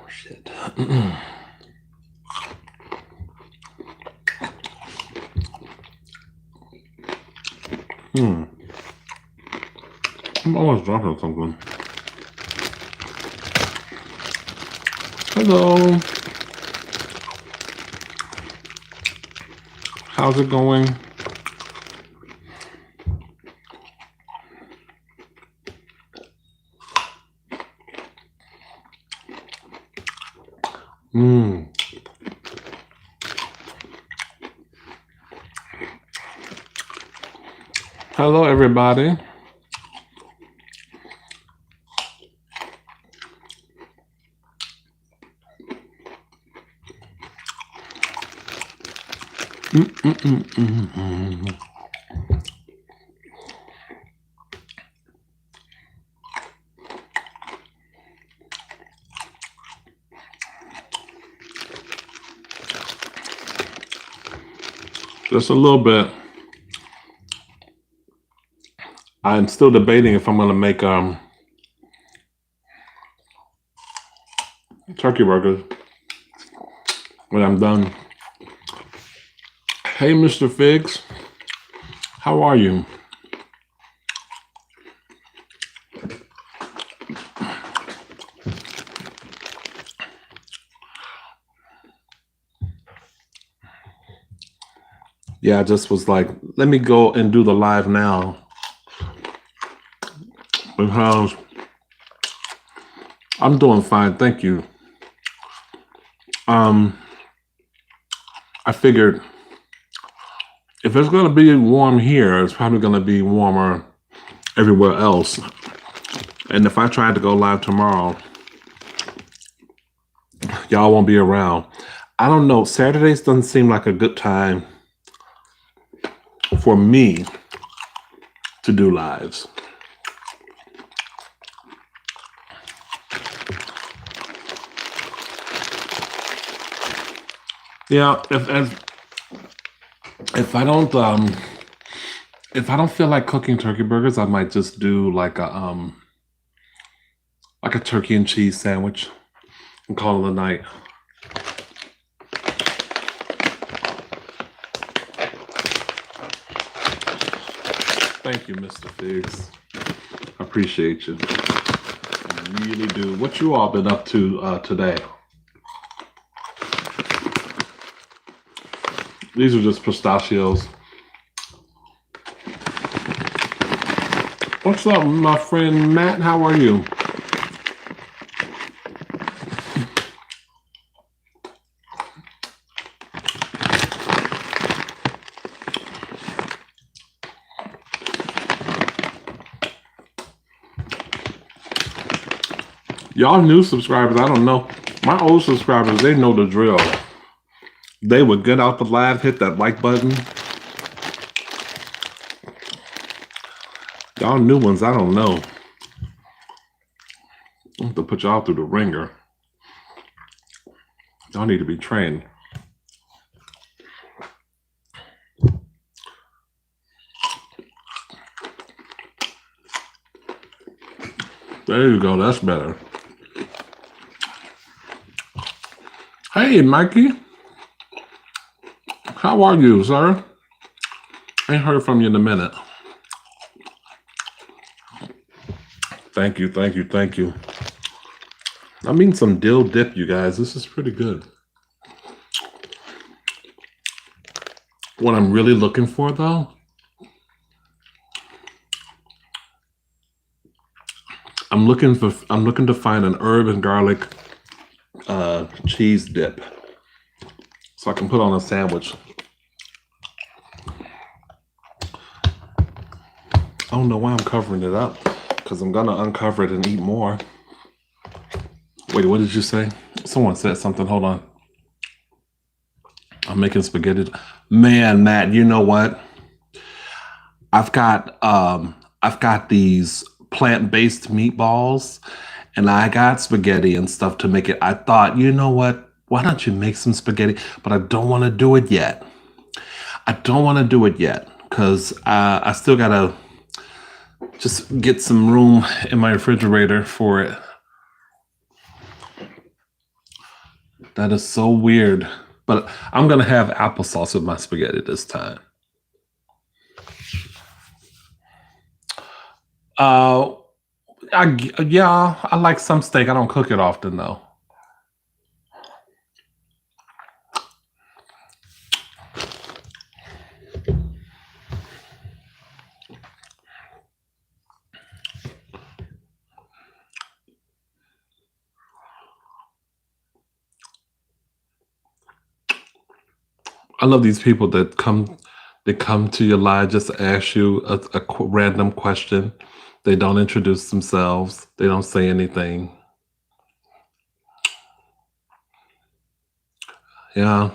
Shit. I'm always dropping something. Hello. How's it going? Hello, everybody. Just a little bit. I'm still debating if I'm going to make turkey burgers when I'm done. Hey, Mr. Figs. How are you? Yeah, I just was like, let me go and do the live now. Because I'm doing fine, thank you. I figured if it's going to be warm here, it's probably going to be warmer everywhere else. And if I tried to go live tomorrow, y'all won't be around. I don't know. Saturdays doesn't seem like a good time for me to do lives. Yeah, if I don't feel like cooking turkey burgers, I might just do like a turkey and cheese sandwich and call it a night. Thank you, Mr. Figs. I appreciate you. I really do. What you all been up to today? These are just pistachios. What's up, my friend Matt? How are you? Y'all new subscribers, I don't know. My old subscribers, they know the drill. They would get out the live, hit that like button. Y'all new ones, I don't know. I have to put y'all through the ringer. Y'all need to be trained. There you go, that's better. Hey, Mikey. How are you, sir? Ain't heard from you in a minute. Thank you, thank you, thank you. I mean some dill dip, you guys. This is pretty good. What I'm really looking for, though, I'm looking to find an herb and garlic cheese dip so I can put on a sandwich. I don't know why I'm covering it up, because I'm gonna uncover it and eat more. Wait, what did you say? Someone said something. Hold on. I'm making spaghetti. Man, Matt, you know what? I've got these plant-based meatballs, and I got spaghetti and stuff to make it. I thought, you know what? Why don't you make some spaghetti? But I don't want to do it yet. I don't want to do it yet because I still gotta just get some room in my refrigerator for it. That is so weird. But I'm gonna have applesauce with my spaghetti this time. Yeah, I like some steak. I don't cook it often though. I love these people that come to your live just to ask you a random question. They don't introduce themselves. They don't say anything. Yeah,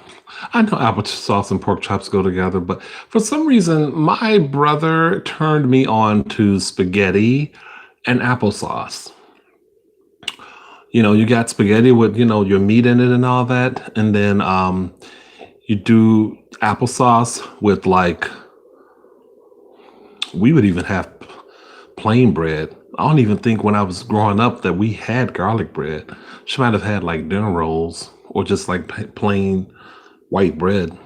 I know applesauce and pork chops go together, but for some reason, my brother turned me on to spaghetti and applesauce. You got spaghetti with, your meat in it and all that, and then you do applesauce with, like, we would even have plain bread. I don't even think when I was growing up that we had garlic bread. She might have had like dinner rolls or just like plain white bread.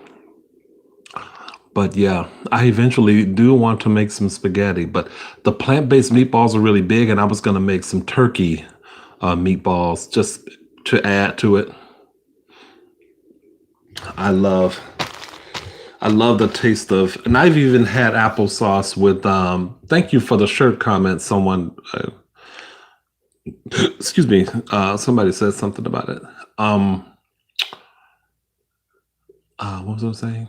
But yeah, I eventually do want to make some spaghetti. But the plant-based meatballs are really big, and I was going to make some turkey meatballs just to add to it. I love the taste of, and I've even had applesauce with. Thank you for the shirt comment. Someone, excuse me, somebody said something about it. What was I saying?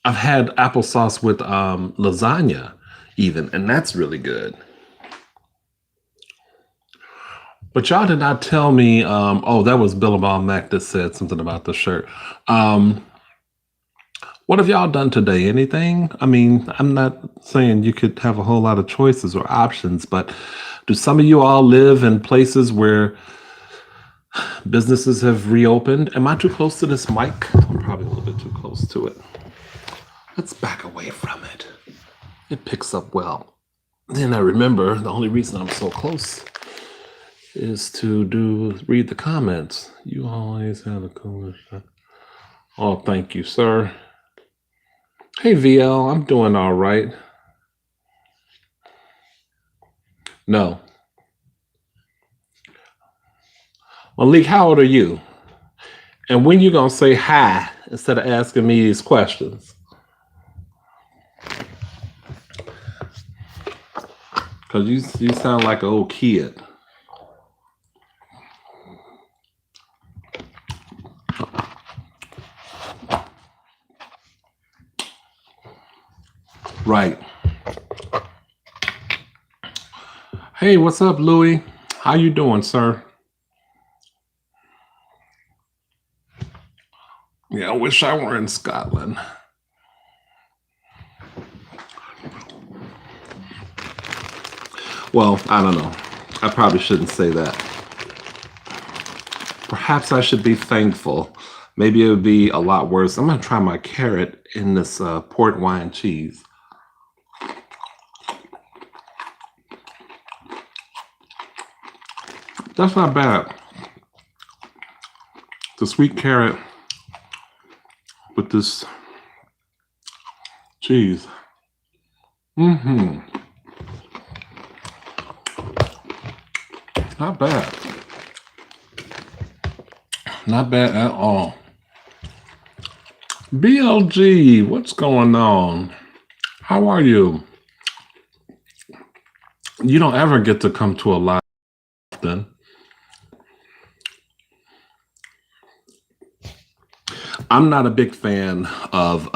I've had applesauce with lasagna, even, and that's really good. But y'all did not tell me. Oh, that was Billabong Mac that said something about the shirt. What have y'all done today? Anything? I mean, I'm not saying you could have a whole lot of choices or options, but do some of you all live in places where businesses have reopened? Am I too close to this mic? I'm probably a little bit too close to it. Let's back away from it. It picks up well. Then I remember the only reason I'm so close is to read the comments. You always have a cooler shot. Oh, thank you, sir. Hey, VL, I'm doing all right. No. Malik, how old are you? And when you gonna say hi instead of asking me these questions? Because you sound like an old kid. Right. Hey, what's up, Louie? How you doing, sir? Yeah, I wish I were in Scotland. Well, I don't know. I probably shouldn't say that. Perhaps I should be thankful. Maybe it would be a lot worse. I'm going to try my carrot in this port wine cheese. That's not bad. The sweet carrot with this cheese. Mm-hmm. Not bad. Not bad at all. BLG, what's going on? How are you? You don't ever get to come to a live often. I'm not a big fan of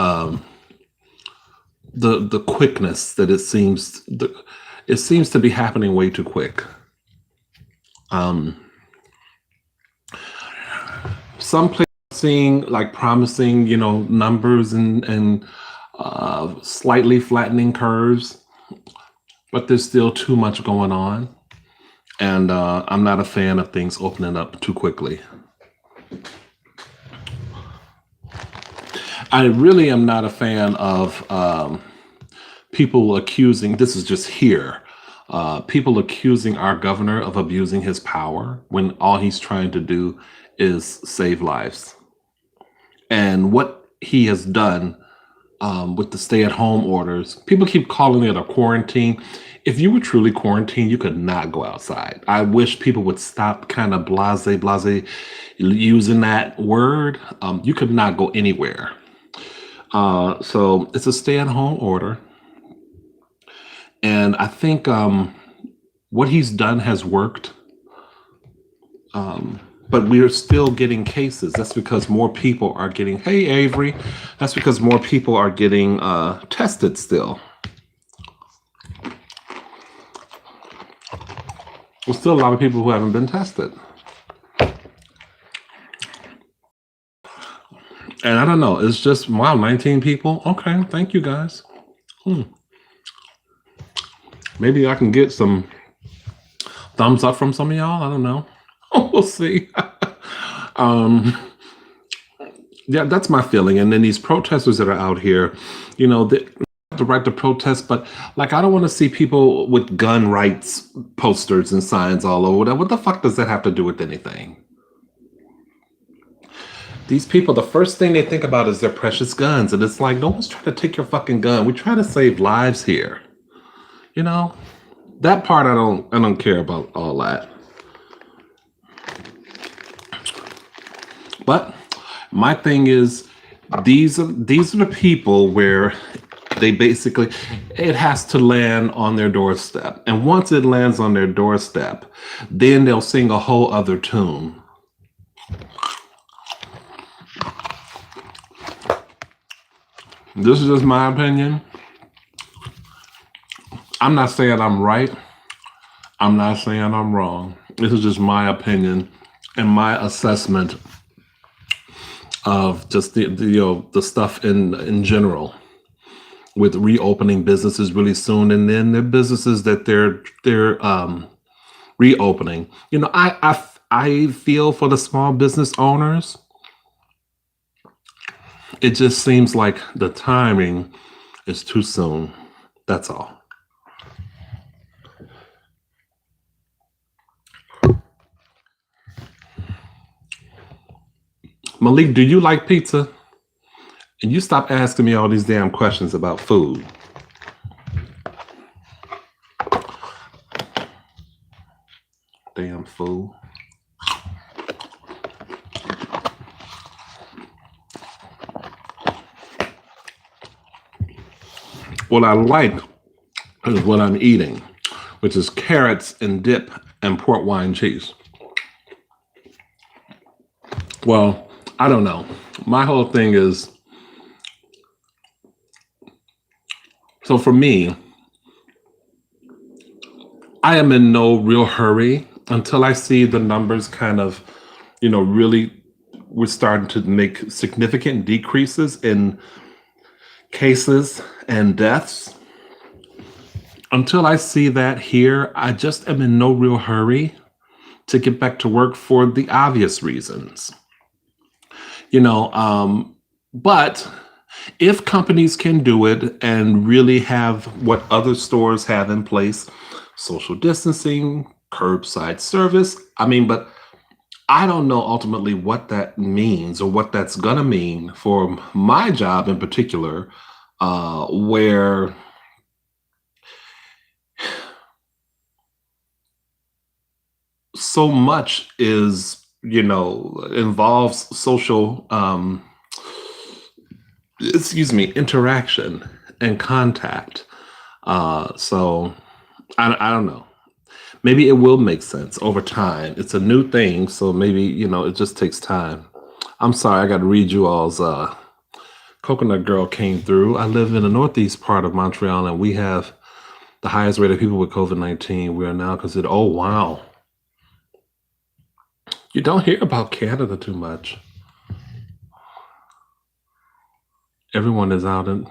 the quickness that it seems to be happening way too quick. Um, some places are seeing like promising, numbers and slightly flattening curves, but there's still too much going on, and I'm not a fan of things opening up too quickly. I really am not a fan of people accusing. This is just here. People accusing our governor of abusing his power when all he's trying to do is save lives. And what he has done with the stay-at-home orders, people keep calling it a quarantine. If you were truly quarantined, you could not go outside. I wish people would stop kind of blase using that word. You could not go anywhere. So it's a stay-at-home order. And I think what he's done has worked. But we are still getting cases. That's because more people are getting, hey, Avery, that's because more people are getting tested still. There's still a lot of people who haven't been tested. And I don't know, it's just, wow, 19 people? Okay, thank you guys. Maybe I can get some thumbs up from some of y'all. I don't know. We'll see. Yeah, that's my feeling. And then these protesters that are out here, they have the right to protest, but like, I don't want to see people with gun rights posters and signs all over. What the fuck does that have to do with anything? These people, the first thing they think about is their precious guns. And it's like, no one's trying to take your fucking gun. We're trying to save lives here. That part, I don't care about all that. But my thing is, these are the people where they basically, it has to land on their doorstep. And once it lands on their doorstep, then they'll sing a whole other tune. This is just my opinion. I'm not saying I'm right. I'm not saying I'm wrong. This is just my opinion and my assessment of just the stuff in general, with reopening businesses really soon, and then the businesses that they're reopening. I feel for the small business owners. It just seems like the timing is too soon. That's all. Malik, do you like pizza? And you stop asking me all these damn questions about food. Damn fool. What I like is what I'm eating, which is carrots and dip and port wine cheese. Well, I don't know. My whole thing is, so for me, I am in no real hurry until I see the numbers kind of, really, we're starting to make significant decreases in cases and deaths. Until I see that here, I just am in no real hurry to get back to work for the obvious reasons. But if companies can do it and really have what other stores have in place, social distancing, curbside service, but I don't know ultimately what that means or what that's going to mean for my job in particular, where so much is, involves social, interaction and contact. So I don't know. Maybe it will make sense over time. It's a new thing, so maybe, it just takes time. I'm sorry, I got to read you all's. Coconut Girl came through. I live in the northeast part of Montreal, and we have the highest rate of people with COVID-19. We are now considered. Oh wow, you don't hear about Canada too much. Everyone is out in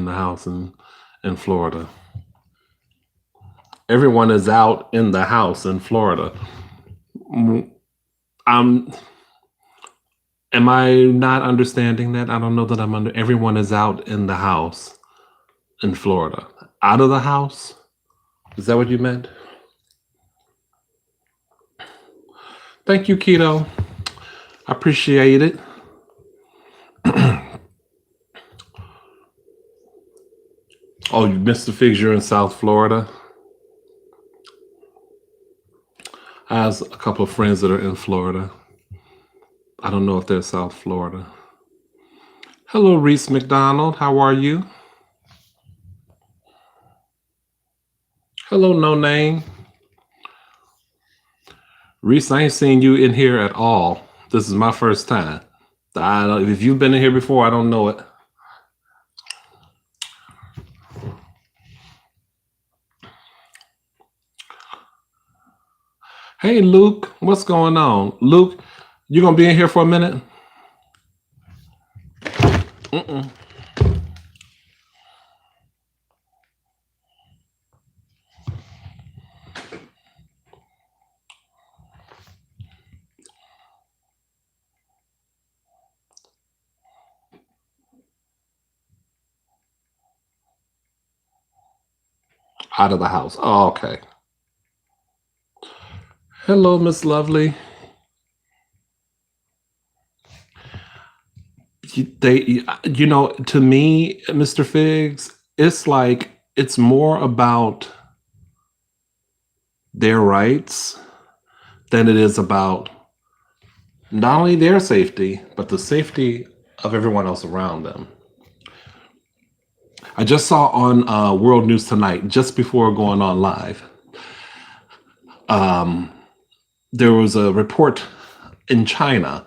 the house in Florida. Everyone is out in the house in Florida. I'm. Am I not understanding that? I don't know that I'm under. Everyone is out in the house in Florida. Out of the house? Is that what you meant? Thank you, Keto. I appreciate it. Oh, you missed the figs. You're in South Florida. I have a couple of friends that are in Florida. I don't know if they're South Florida. Hello, Reese McDonald. How are you? Hello, No Name. Reese, I ain't seen you in here at all. This is my first time. If you've been in here before, I don't know it. Hey, Luke, what's going on? Luke, you gonna be in here for a minute? Out of the house. Oh, okay. Hello, Miss Lovely. To me, Mr. Figs, it's like it's more about their rights than it is about not only their safety, but the safety of everyone else around them. I just saw on World News Tonight, just before going on live, there was a report in China.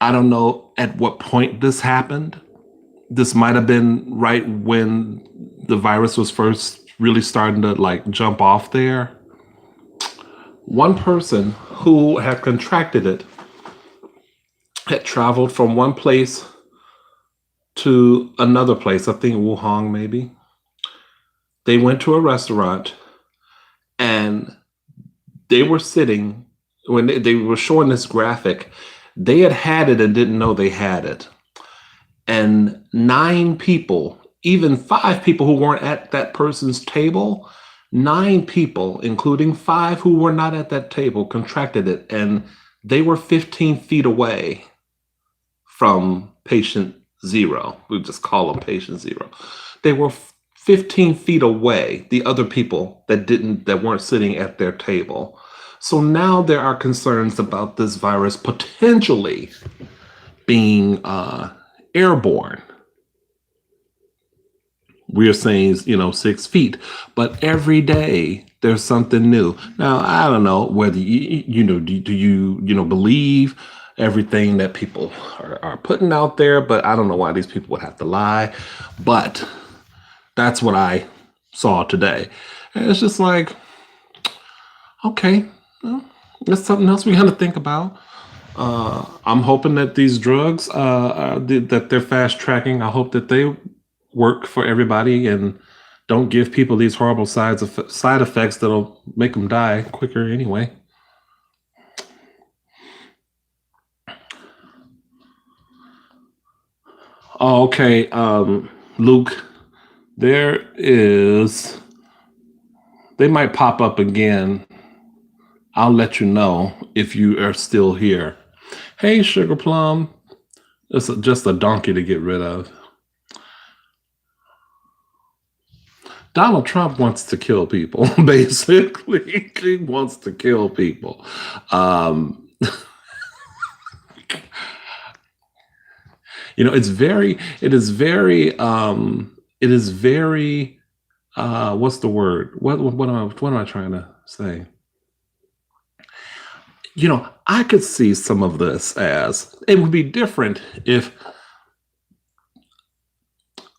I don't know at what point this happened. This might have been right when the virus was first really starting to jump off there. One person who had contracted it had traveled from one place to another place, I think Wuhan maybe. They went to a restaurant and they were sitting, when they were showing this graphic, they had it and didn't know they had it. And 9 people, even 5 people who weren't at that person's table, 9 people, including 5 who were not at that table, contracted it. And they were 15 feet away from patient 0. We just call them patient 0. They were 15 feet away, the other people that weren't sitting at their table. So now there are concerns about this virus potentially being airborne. We're saying 6 feet, but every day there's something new. Now I don't know whether do you believe everything that people are putting out there, but I don't know why these people would have to lie. But that's what I saw today, and it's just like, okay, well, that's something else we got to think about. I'm hoping that these drugs that they're fast tracking, I hope that they work for everybody and don't give people these horrible side effects that'll make them die quicker anyway. Oh, okay, Luke, they might pop up again. I'll let you know if you are still here. Hey, Sugar Plum. It's just a donkey to get rid of. Donald Trump wants to kill people, basically. He wants to kill people. It is very, what's the word? What am I trying to say? I could see some of this as it would be different if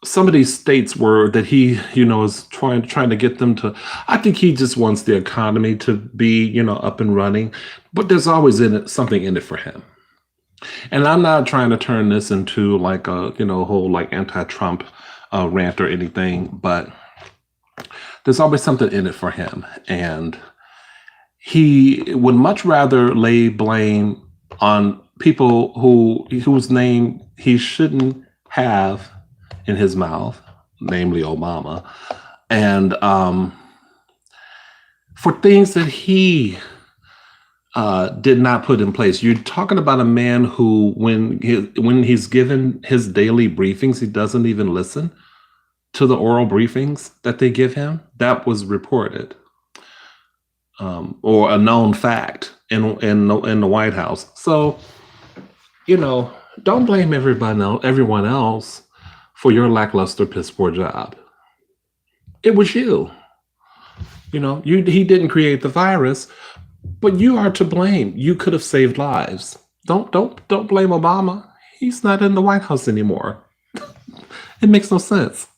some of these states were that he, is trying to get them to. I think he just wants the economy to be, up and running, but there's always in it something in it for him. And I'm not trying to turn this into like a, whole like anti-Trump rant or anything, but there's always something in it for him, and he would much rather lay blame on people whose name he shouldn't have in his mouth, namely Obama, and for things that he did not put in place. You're talking about a man who, when he's given his daily briefings, he doesn't even listen to the oral briefings that they give him. That was reported, or a known fact in the White House. So, don't blame everyone else for your lackluster, piss poor job. It was you. He didn't create the virus, but you are to blame. You could have saved lives. Don't blame Obama. He's not in the White House anymore. It makes no sense.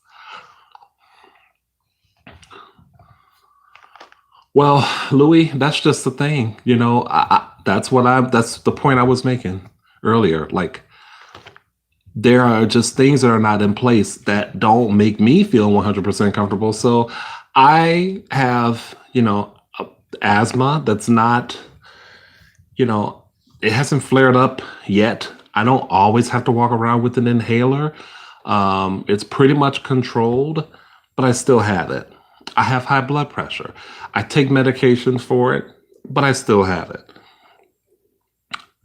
Well, Louis, that's just the thing. That's the point I was making earlier. Like, there are just things that are not in place that don't make me feel 100% comfortable. So I have, asthma that's not, it hasn't flared up yet. I don't always have to walk around with an inhaler. It's pretty much controlled, but I still have it. I have high blood pressure. I take medications for it, but I still have it.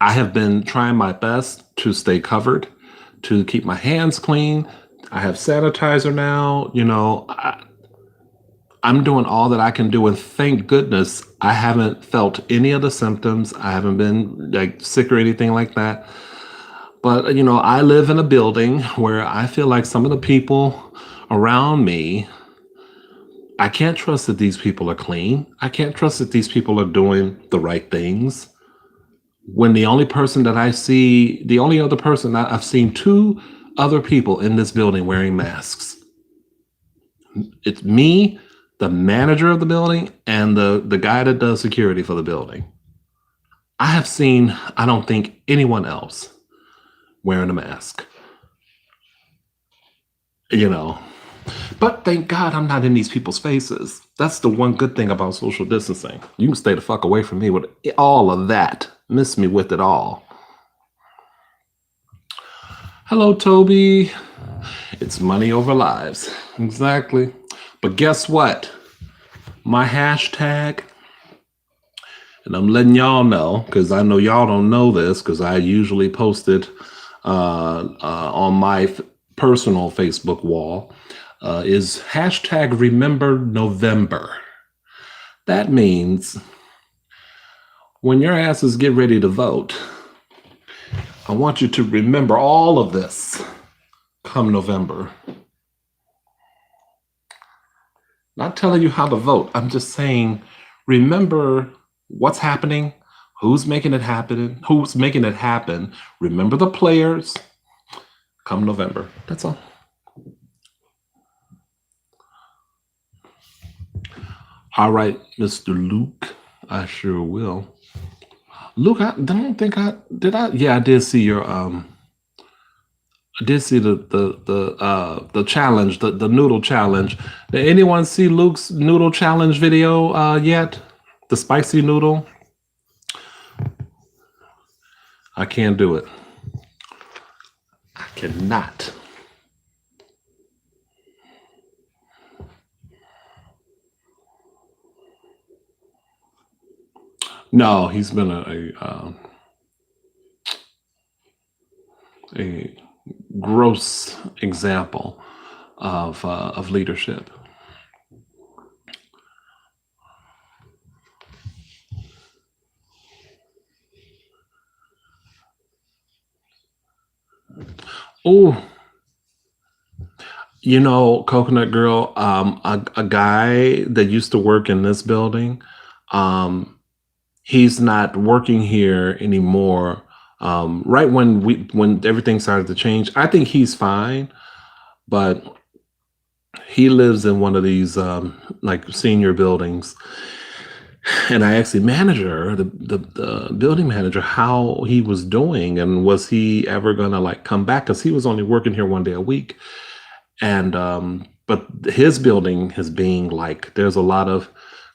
I have been trying my best to stay covered, to keep my hands clean. I have sanitizer now. I'm doing all that I can do, and thank goodness I haven't felt any of the symptoms. I haven't been like sick or anything like that. But I live in a building where I feel like some of the people around me, I can't trust that these people are clean. I can't trust that these people are doing the right things. When the only other person I've seen two other people in this building wearing masks. It's me, the manager of the building, and the guy that does security for the building. I have seen, I don't think, anyone else wearing a mask. But thank God I'm not in these people's faces. That's the one good thing about social distancing. You can stay the fuck away from me with all of that. Miss me with it all. Hello, Toby. It's money over lives. Exactly. But guess what? My hashtag, and I'm letting y'all know, because I know y'all don't know this, because I usually post it on my personal Facebook wall, is hashtag Remember November. That means when your asses get ready to vote, I want you to remember all of this come November. Not telling you how to vote. I'm just saying, remember what's happening, who's making it happen. Remember the players come November. That's all. All right, Mr. Luke, I sure will. Luke, I don't think did. Yeah, I did see your I did see the challenge, the noodle challenge. Did anyone see Luke's noodle challenge video yet? The spicy noodle? I can't do it. I cannot. No, he's been a gross example of leadership. Oh, Coconut Girl, a guy that used to work in this building, He's not working here anymore. Right when everything started to change, I think he's fine, but he lives in one of these like senior buildings, and I asked the manager, the building manager, how he was doing and was he ever gonna like come back because he was only working here 1 day a week, and but his building is being like there's a lot of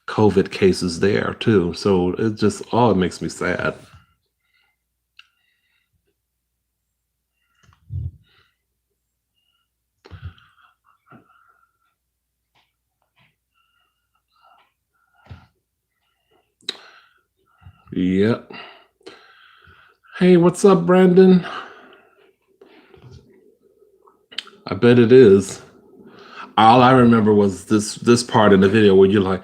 COVID cases there too, so it just it makes me sad. Yep. Hey, what's up, Brandon? I bet it is. All I remember was this part in the video where you're like,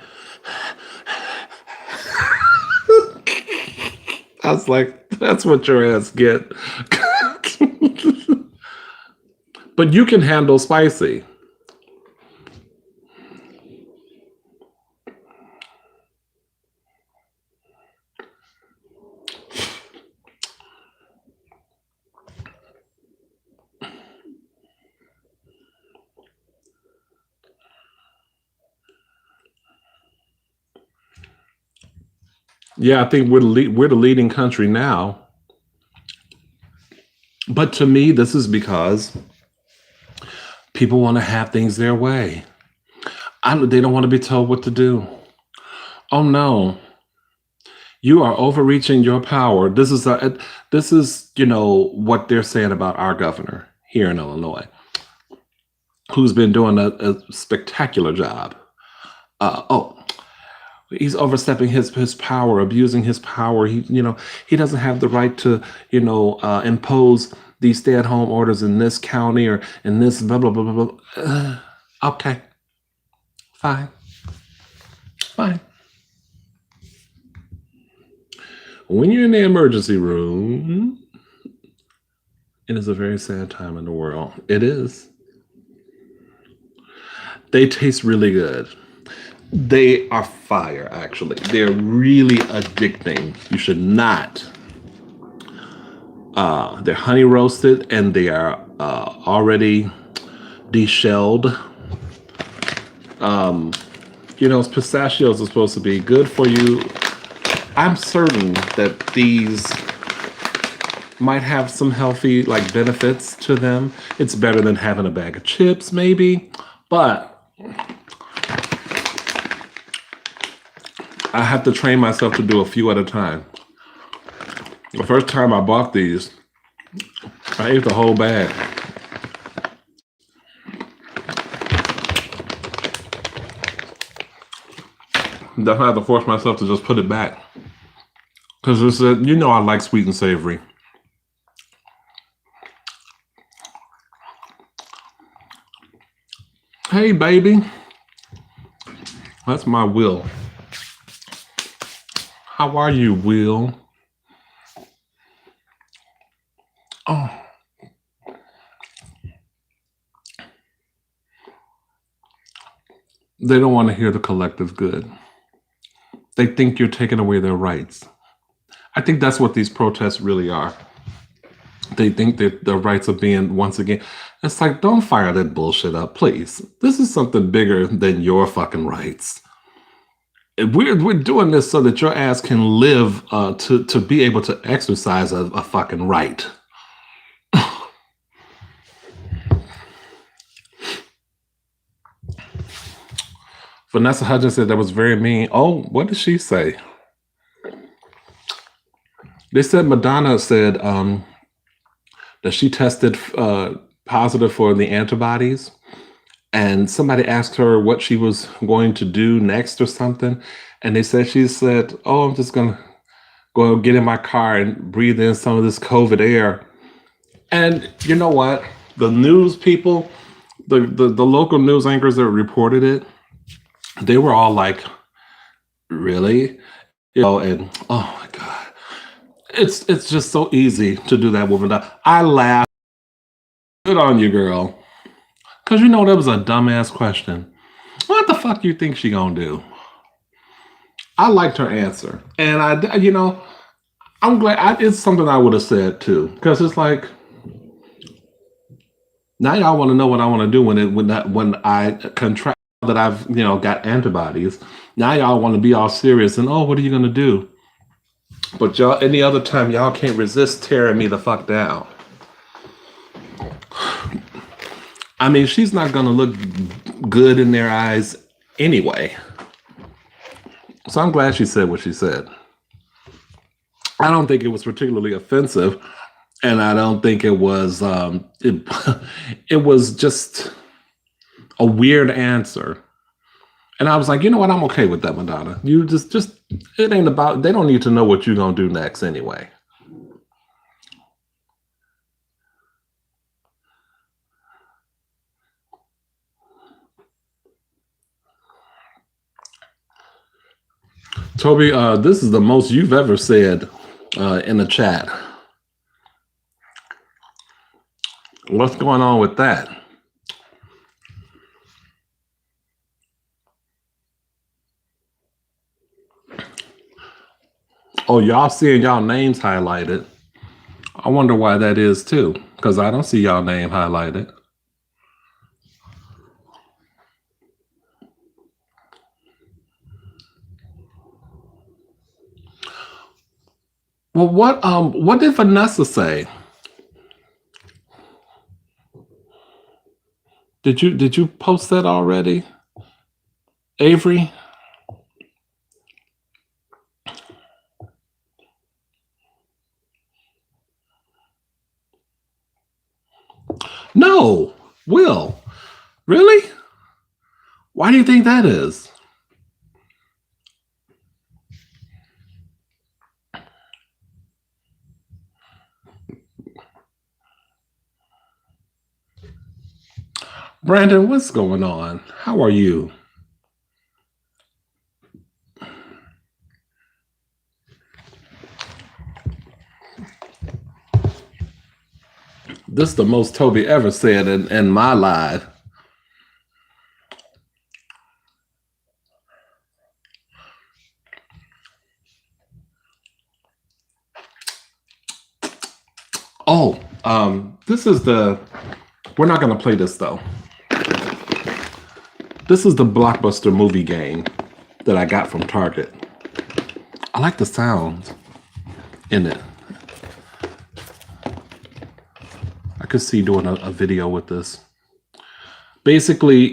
I was like, that's what your ass get. But you can handle spicy. Yeah, I think we're the leading country now. But to me, this is because people want to have things their way. They don't want to be told what to do. Oh no, you are overreaching your power. This is what they're saying about our governor here in Illinois, who's been doing a spectacular job. Oh, he's overstepping his power, abusing his power. He doesn't have the right to impose these stay-at-home orders in this county or in this blah blah blah blah blah. Okay, fine, fine. When you're in the emergency room, it is a very sad time in the world. It is. They taste really good. They are fire, actually. They're really addicting. You should not. They're honey roasted and they are already deshelled. Pistachios are supposed to be good for you. I'm certain that these might have some healthy benefits to them. It's better than having a bag of chips, maybe, but I have to train myself to do a few at a time. The first time I bought these, I ate the whole bag. Then I had to force myself to just put it back. Because I like sweet and savory. Hey, baby. That's my Will. How are you, Will? Oh. They don't want to hear the collective good. They think you're taking away their rights. I think that's what these protests really are. They think that their rights are being, once again, it's like, don't fire that bullshit up, please. This is something bigger than your fucking rights. We're doing this so that your ass can live to be able to exercise a fucking right. Vanessa Hudgens said that was very mean. Oh, what did she say? They said Madonna said that she tested positive for the antibodies, and somebody asked her what she was going to do next or something, and she said, "Oh, I'm just gonna go get in my car and breathe in some of this COVID air." And you know what? The news people, the local news anchors that reported it, they were all like, "Really?" And oh my god, it's just so easy to do that with a. I laugh. Good on you, girl. Because that was a dumbass question. What the fuck you think she gonna do? I liked her answer, and I'm glad. It's something I would have said too, because it's like now y'all want to know what I want to do when I contract that I've got antibodies. Now y'all want to be all serious and what are you gonna do? But y'all, any other time, y'all can't resist tearing me the fuck down. I mean, she's not gonna look good in their eyes anyway. So I'm glad she said what she said. I don't think it was particularly offensive, and I don't think it was. It was just a weird answer. And I was like, you know what? I'm okay with that, Madonna. You just it ain't about. They don't need to know what you're gonna do next anyway. Toby, this is the most you've ever said in the chat. What's going on with that? Oh, y'all seeing y'all names highlighted. I wonder why that is too, because I don't see y'all name highlighted. Well, what did Vanessa say? Did you post that already? Avery? No. Will. Really? Why do you think that is? Brandon, what's going on? How are you? This is the most Toby ever said in my live. Oh, this is we're not going to play this though. This is the Blockbuster movie game that I got from Target. I like the sound in it. I could see doing a video with this. Basically,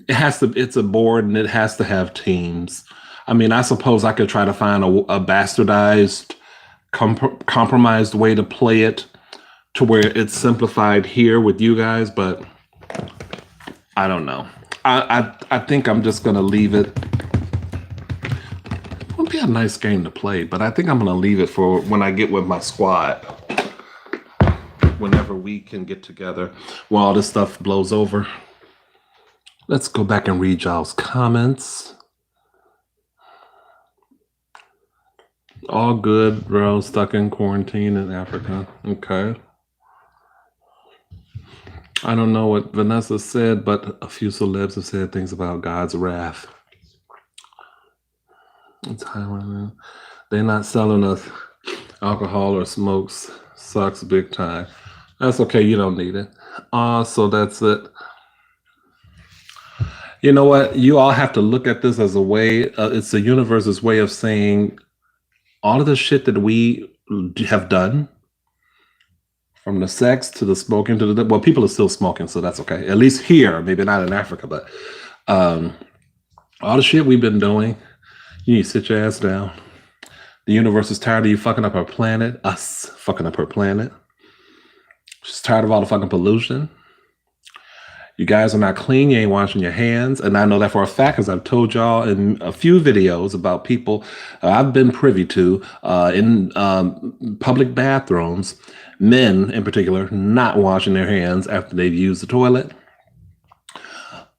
it's a board and it has to have teams. I mean, I suppose I could try to find a bastardized, compromised way to play it to where it's simplified here with you guys, but I don't know. I think I'm just gonna leave it. It would be a nice game to play, but I think I'm gonna leave it for when I get with my squad. Whenever we can get together, when all this stuff blows over. Let's go back and read y'all's comments. All good, bro. Stuck in quarantine in Africa. Okay. I don't know what Vanessa said, but a few celebs have said things about God's wrath. They're not selling us alcohol or smokes. Sucks big time. That's okay. You don't need it. So that's it. You know what? You all have to look at this as a way. It's the universe's way of saying all of the shit that we have done, from the sex to the smoking to well, people are still smoking, so that's okay. At least here, maybe not in Africa, but all the shit we've been doing, you need to sit your ass down. The universe is tired of you fucking up our planet, us fucking up her planet. She's tired of all the fucking pollution. You guys are not clean. You ain't washing your hands. And I know that for a fact, because I've told y'all in a few videos about people I've been privy to in public bathrooms, men in particular, not washing their hands after they've used the toilet.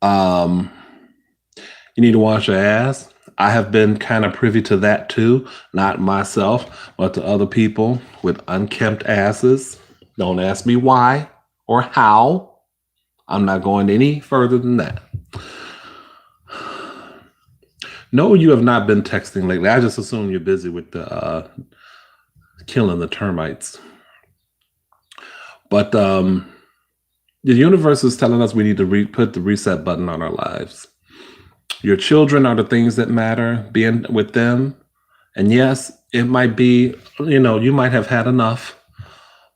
You need to wash your ass. I have been kind of privy to that too. Not myself, but to other people with unkempt asses. Don't ask me why or how. I'm not going any further than that. No, you have not been texting lately. I just assume you're busy with the killing the termites. But the universe is telling us we need to put the reset button on our lives. Your children are the things that matter, being with them. And yes, it might be, you might have had enough,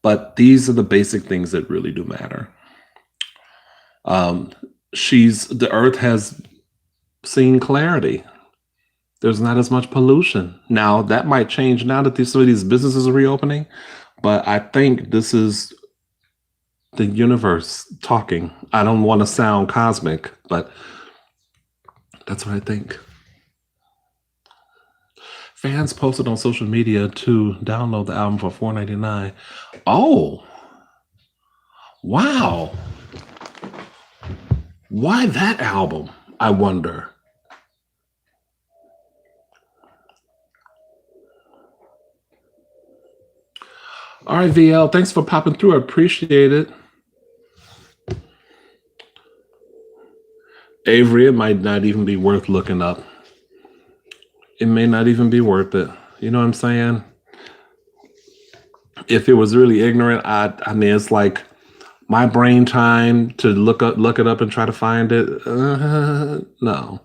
but these are the basic things that really do matter. The earth has seen clarity. There's not as much pollution. Now, that might change now that some of these businesses are reopening, but I think this is the universe talking. I don't want to sound cosmic, but that's what I think. Fans posted on social media to download the album for $4.99. Oh, wow. Why that album? I wonder. All right, VL, thanks for popping through. I appreciate it. Avery, it might not even be worth looking up. It may not even be worth it. You know what I'm saying? If it was really ignorant, I mean, it's like my brain time to look it up and try to find it. No.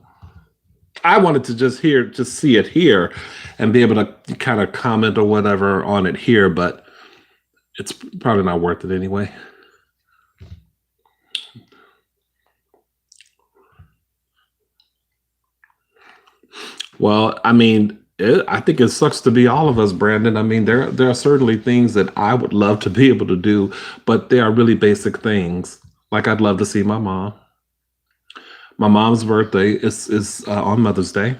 I wanted to just see it here and be able to kind of comment or whatever on it here, but it's probably not worth it anyway. Well, I mean, I think it sucks to be all of us, Brandon. I mean, there are certainly things that I would love to be able to do, but they are really basic things. Like I'd love to see my mom. My mom's birthday is on Mother's Day,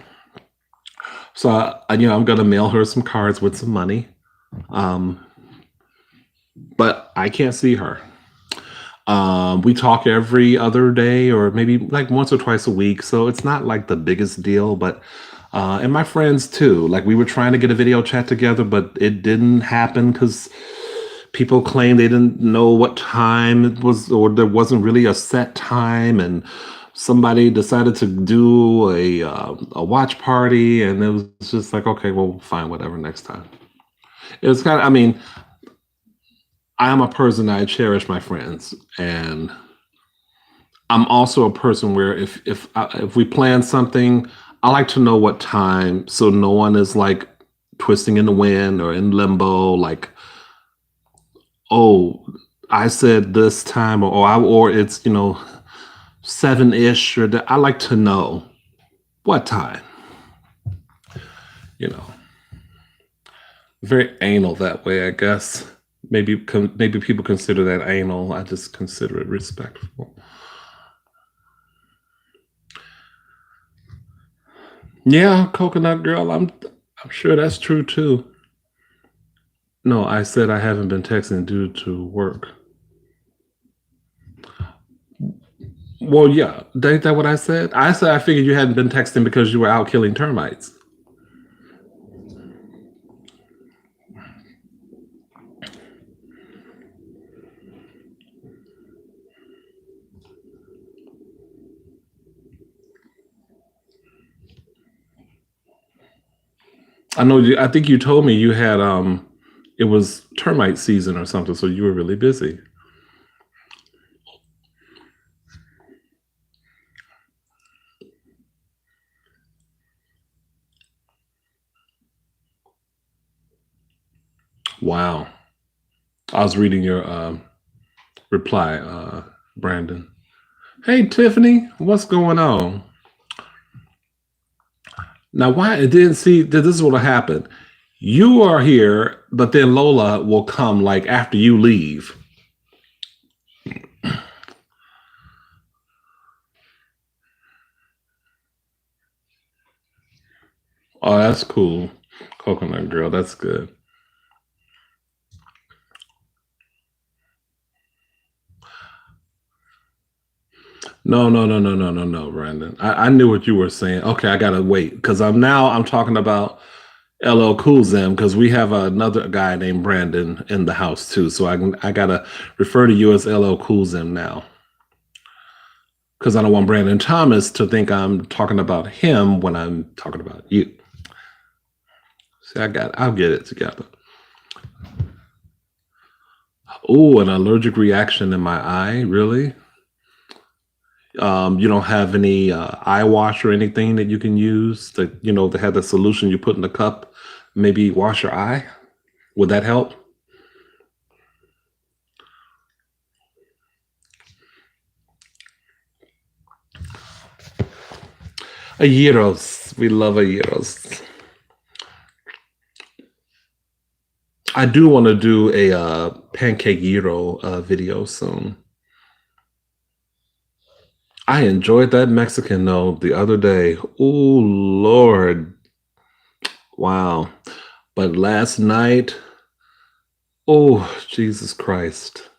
so I'm gonna mail her some cards with some money. But I can't see her. We talk every other day or maybe like once or twice a week, so it's not like the biggest deal, but and my friends too. Like we were trying to get a video chat together, but it didn't happen because people claimed they didn't know what time it was, or there wasn't really a set time, and somebody decided to do a watch party, and it was just like, okay, well, fine, whatever, next time. It's kind of, I mean, I am a person, I cherish my friends, and I'm also a person where if we plan something, I like to know what time, so no one is like twisting in the wind or in limbo. Like, oh, I said this time, or it's 7-ish, or I like to know what time. Very anal that way, I guess. Maybe people consider that anal. I just consider it respectful. Yeah, coconut girl, I'm sure that's true too. No, I said I haven't been texting due to work. Well, yeah, ain't that what I said? I said I figured you hadn't been texting because you were out killing termites. I know I think you told me you had it was termite season or something, so you were really busy. Wow. I was reading your reply, Brandon. Hey, Tiffany, what's going on? Now, why it didn't see that this is what will happen. You are here, but then Lola will come like after you leave. Oh, that's cool. Coconut girl, that's good. No, Brandon. I knew what you were saying. Okay, I gotta wait because I'm talking about LL Cool Zim because we have another guy named Brandon in the house too. So I gotta refer to you as LL Cool Zim now. because I don't want Brandon Thomas to think I'm talking about him when I'm talking about you. See, I'll get it together. Oh, an allergic reaction in my eye, really? You don't have any eye wash or anything that you can use that, they have the solution you put in the cup, maybe wash your eye? Would that help? A gyros. We love a gyros. I do want to do a pancake gyro video soon. I enjoyed that Mexican though the other day. Oh Lord. Wow. But last night, oh Jesus Christ.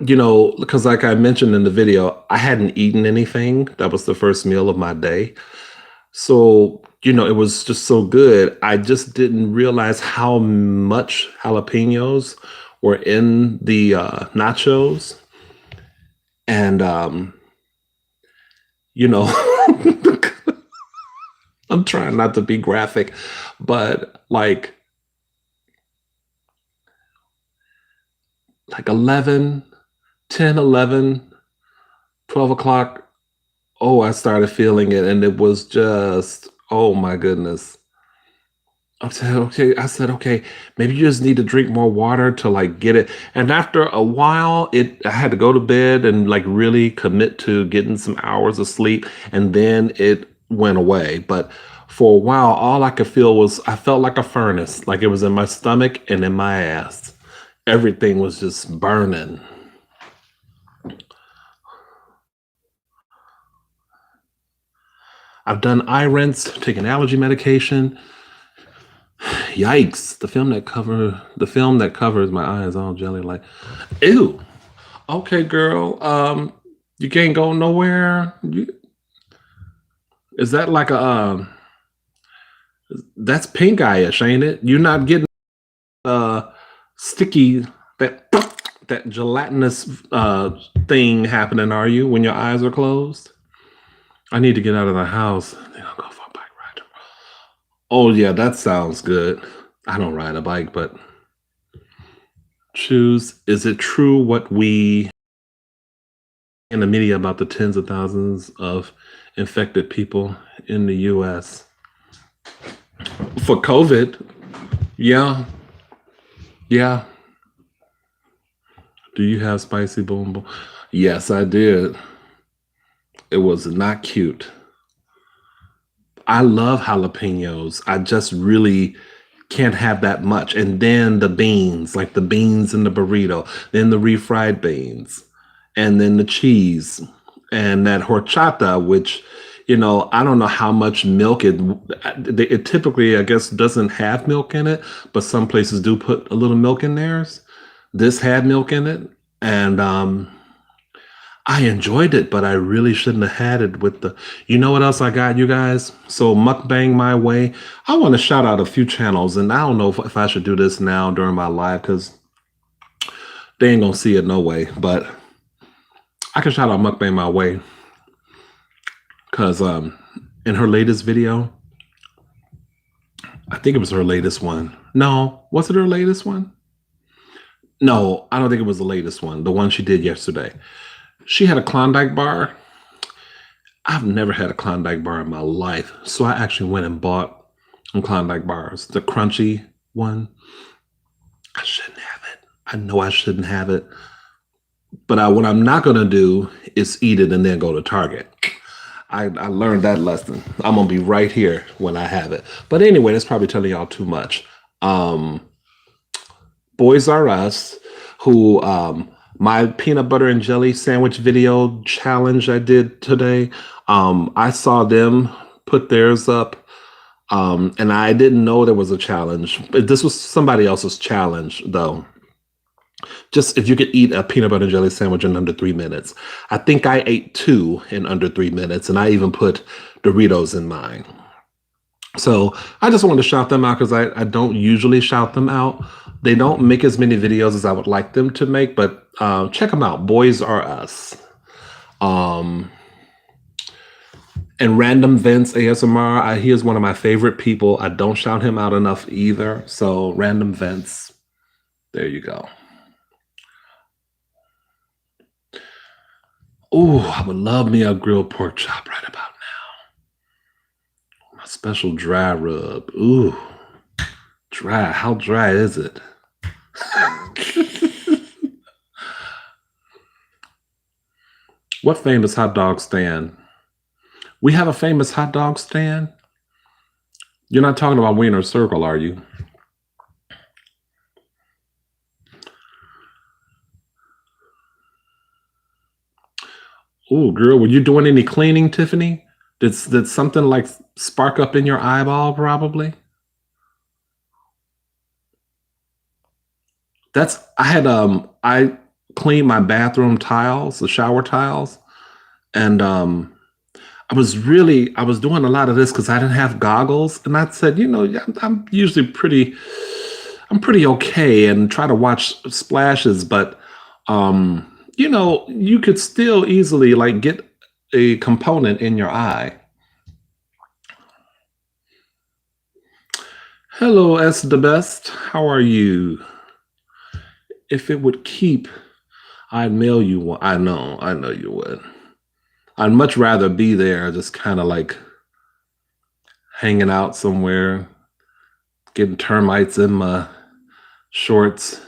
Because like I mentioned in the video, I hadn't eaten anything. That was the first meal of my day. So, it was just so good. I just didn't realize how much jalapenos were in the nachos. And, I'm trying not to be graphic, but like 11, 10, 11, 12 o'clock. Oh, I started feeling it, and it was just, oh my goodness. I said, okay, maybe you just need to drink more water to like get it. And after a while, I had to go to bed and like really commit to getting some hours of sleep, and then it went away. But for a while, all I could feel was I felt like a furnace, like it was in my stomach and in my ass. Everything was just burning. I've done eye rinse, taken allergy medication. Yikes! The film that covers my eye is all jelly like. Ew. Okay, girl. You can't go nowhere. Is that like a that's pink eye-ish, ain't it? You're not getting sticky that gelatinous thing happening, are you, when your eyes are closed? I need to get out of the house. I think I'll go for a bike ride. Oh yeah, that sounds good. I don't ride a bike, but choose. Is it true what we in the media about the tens of thousands of infected people in the US for COVID? Yeah. Yeah. Do you have spicy boom boom? Yes, I did. It was not cute. I love jalapenos. I just really can't have that much. And then the beans, like the beans in the burrito, then the refried beans, and then the cheese, and that horchata, which, I don't know how much milk it typically, I guess, doesn't have milk in it, but some places do put a little milk in theirs. This had milk in it, and I enjoyed it, but I really shouldn't have had it with the. You know what else I got, you guys? So Mukbang My Way. I want to shout out a few channels, and I don't know if I should do this now during my live because they ain't gonna see it no way. But I can shout out Mukbang My Way because in her latest video, I think it was her latest one. No, was it her latest one? No, I don't think it was the latest one. The one she did yesterday. She had a Klondike bar. I've never had a Klondike bar in my life. So I actually went and bought some Klondike bars. The crunchy one. I shouldn't have it. I know I shouldn't have it. But what I'm not going to do is eat it and then go to Target. I learned that lesson. I'm going to be right here when I have it. But anyway, that's probably telling y'all too much. Boys R Us, who my peanut butter and jelly sandwich video challenge I did today, I saw them put theirs up, and I didn't know there was a challenge. This was somebody else's challenge, though. Just if you could eat a peanut butter and jelly sandwich in under 3 minutes. I think I ate 2 in under 3 minutes, and I even put Doritos in mine. So I just wanted to shout them out because I don't usually shout them out. They don't make as many videos as I would like them to make, but check them out. Boys R Us. Um, and Random Vince ASMR, he is one of my favorite people. I don't shout him out enough either. So Random Vince, there you go. Ooh, I would love me a grilled pork chop right about now. My special dry rub. Ooh, dry. How dry is it? What famous hot dog stand? We have a famous hot dog stand? You're not talking about Wiener Circle, are you? Oh, girl, were you doing any cleaning, Tiffany? Did something like spark up in your eyeball, probably? I cleaned my bathroom tiles, the shower tiles, and I was doing a lot of this because I didn't have goggles, and I said, yeah, I'm usually I'm pretty okay and try to watch splashes, but you could still easily like get a component in your eye. Hello, S the best. How are you? If it would keep, I'd mail you one. I know you would. I'd much rather be there, just kind of like hanging out somewhere, getting termites in my shorts.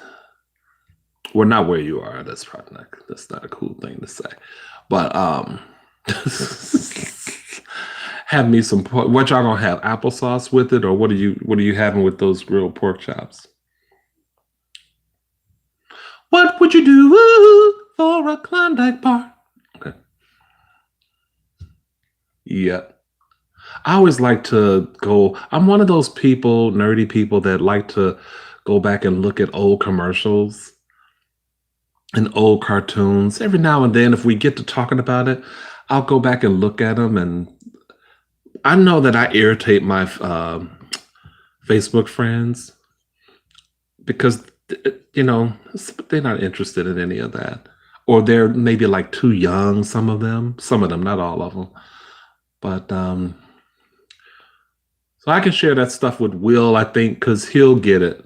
Well, not where you are. That's probably that's not a cool thing to say. But have me some. What y'all gonna have? Applesauce with it, or what are you having with those grilled pork chops? What would you do for a Klondike bar? Okay. Yeah. I always like to go. I'm one of those people, nerdy people, that like to go back and look at old commercials and old cartoons. Every now and then, if we get to talking about it, I'll go back and look at them. And I know that I irritate my Facebook friends because, they're not interested in any of that. Or they're maybe like too young, some of them, not all of them. But so I can share that stuff with Will, I think, because he'll get it.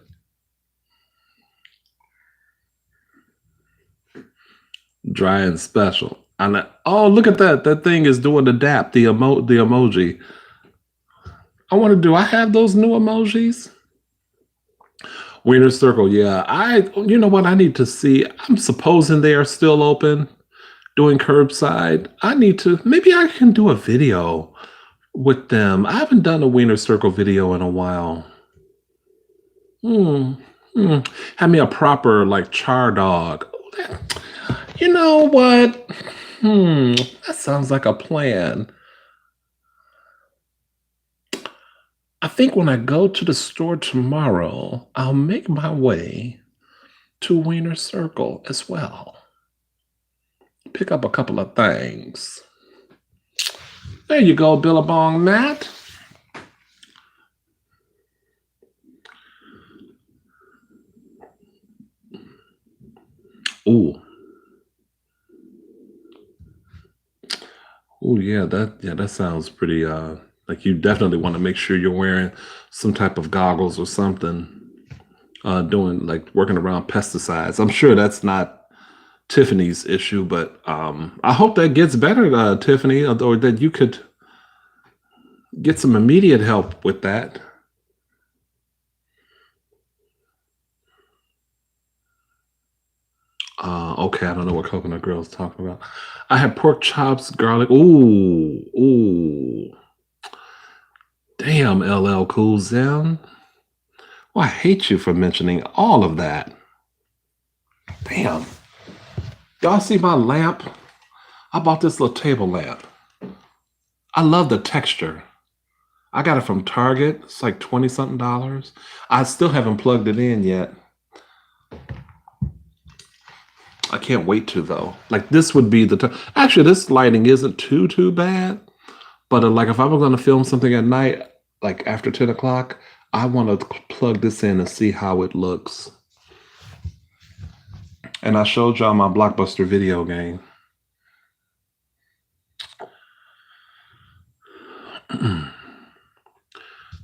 Dry and special. Oh, look at that. That thing is doing the dap, the emoji. Do I have those new emojis? Wiener Circle, yeah. You know what? I need to see. I'm supposing they are still open doing curbside. Maybe I can do a video with them. I haven't done a Wiener Circle video in a while. Have me a proper like char dog. You know what? That sounds like a plan. I think when I go to the store tomorrow, I'll make my way to Wiener Circle as well. Pick up a couple of things. There you go, Billabong Matt. Ooh. Oh yeah, that sounds pretty like you definitely want to make sure you're wearing some type of goggles or something. Doing like working around pesticides. I'm sure that's not Tiffany's issue, but I hope that gets better, Tiffany, or that you could get some immediate help with that. Okay, I don't know what Coconut Girl is talking about. I had pork chops, garlic. Ooh. Damn, LL Cool Zen. Well, I hate you for mentioning all of that. Damn. Y'all see my lamp? I bought this little table lamp. I love the texture. I got it from Target. It's like $20-something. I still haven't plugged it in yet. I can't wait to, though. Like, this would be the time. Actually, this lighting isn't too bad. But like, if I was going to film something at night, like after 10 o'clock, I want to plug this in and see how it looks. And I showed y'all my Blockbuster video game.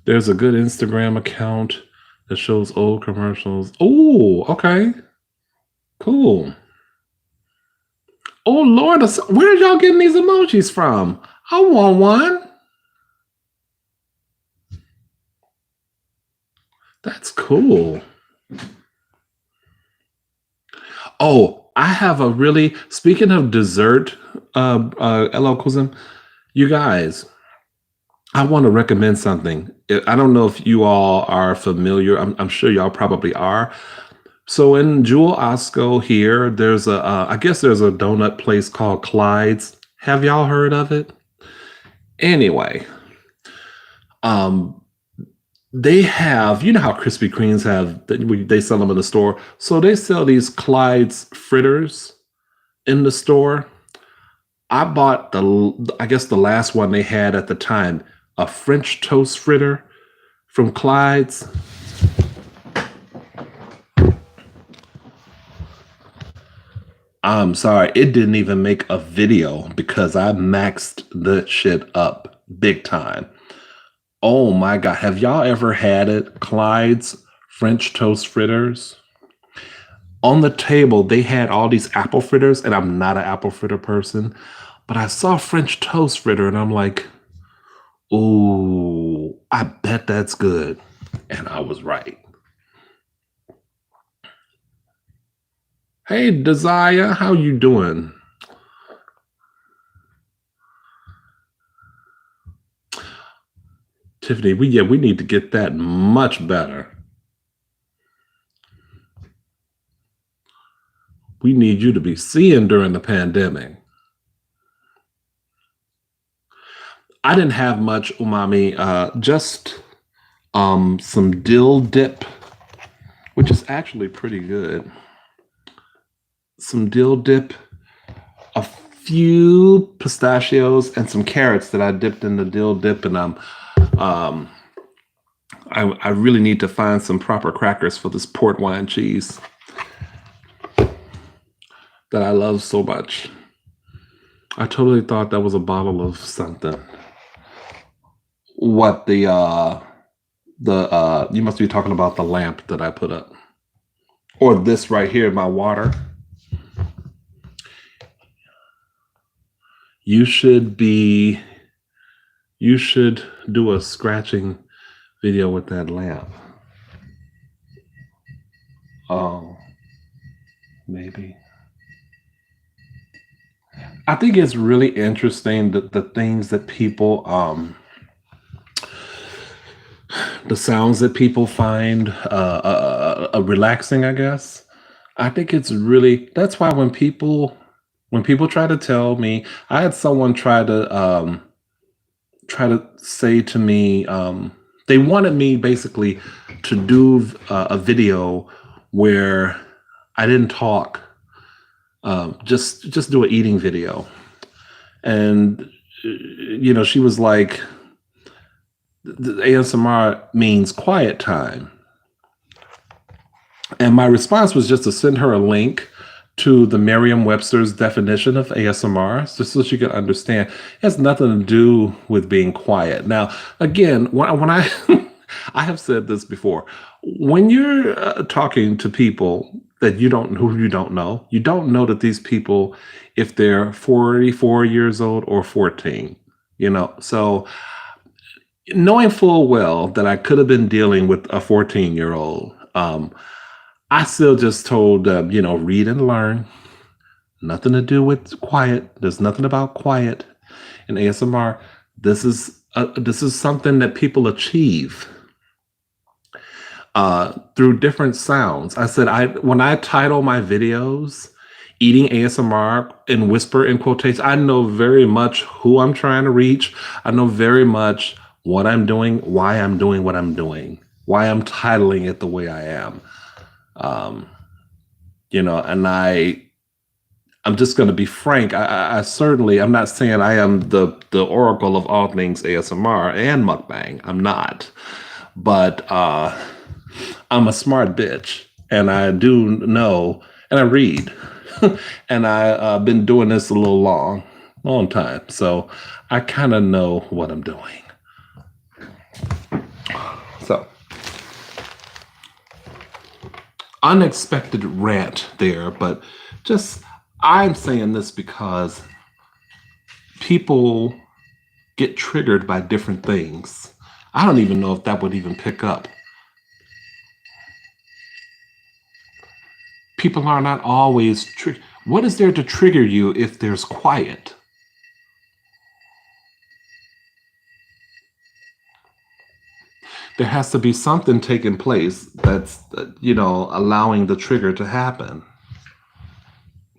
There's a good Instagram account that shows old commercials. Oh, okay. Cool. Oh, Lord, where are y'all getting these emojis from? I want one. That's cool. Oh, I have a really, speaking of dessert, LL Cousin, you guys, I want to recommend something. I don't know if you all are familiar. I'm sure y'all probably are. So in Jewel Osco here, there's I guess there's a donut place called Clyde's. Have y'all heard of it? Anyway, um, they have, you know how Krispy Kremes have, they sell them in the store. So they sell these Clyde's fritters in the store. I bought I guess the last one they had at the time, a French toast fritter from Clyde's. I'm sorry, it didn't even make a video because I maxed the shit up big time. Oh my God, have y'all ever had it? Clyde's French toast fritters? On the table, they had all these apple fritters, and I'm not an apple fritter person, but I saw French toast fritter and I'm like, ooh, I bet that's good. And I was right. Hey, Desire, how you doing? Tiffany, we need to get that much better. We need you to be seeing during the pandemic. I didn't have much umami, just some dill dip, which is actually pretty good. Some dill dip, a few pistachios, and some carrots that I dipped in the dill dip, and I really need to find some proper crackers for this port wine cheese that I love so much. I totally thought that was a bottle of something. What you must be talking about the lamp that I put up, or this right here, my water. You should do a scratching video with that lamp. Oh, maybe. I think it's really interesting that the things that people, the sounds that people find relaxing, I guess. I think it's really, that's why when people try to tell me, I had someone try to say to me, they wanted me basically to do a video where I didn't talk, just do an eating video. And she was like, the ASMR means quiet time. And my response was just to send her a link to the Merriam-Webster's definition of ASMR, just so she could understand. It has nothing to do with being quiet. Now, again, when I I have said this before, when you're talking to people that who you don't know that these people, if they're 44 years old or 14, so knowing full well that I could have been dealing with a 14-year-old, I still just told them, read and learn. Nothing to do with quiet. There's nothing about quiet in ASMR. This is something that people achieve through different sounds. I said, when I title my videos eating ASMR and whisper in quotations, I know very much who I'm trying to reach. I know very much what I'm doing, why I'm doing what I'm doing, why I'm titling it the way I am. And I'm just going to be frank. I certainly, I'm not saying I am the oracle of all things ASMR and mukbang. I'm not, but I'm a smart bitch, and I do know, and I read, and I've been doing this a long time, so I kind of know what I'm doing. unexpected rant there, but just I'm saying this because people get triggered by different things. I don't even know if that would even pick up. People are not always what is there to trigger you if there's quiet? There has to be something taking place that's, allowing the trigger to happen.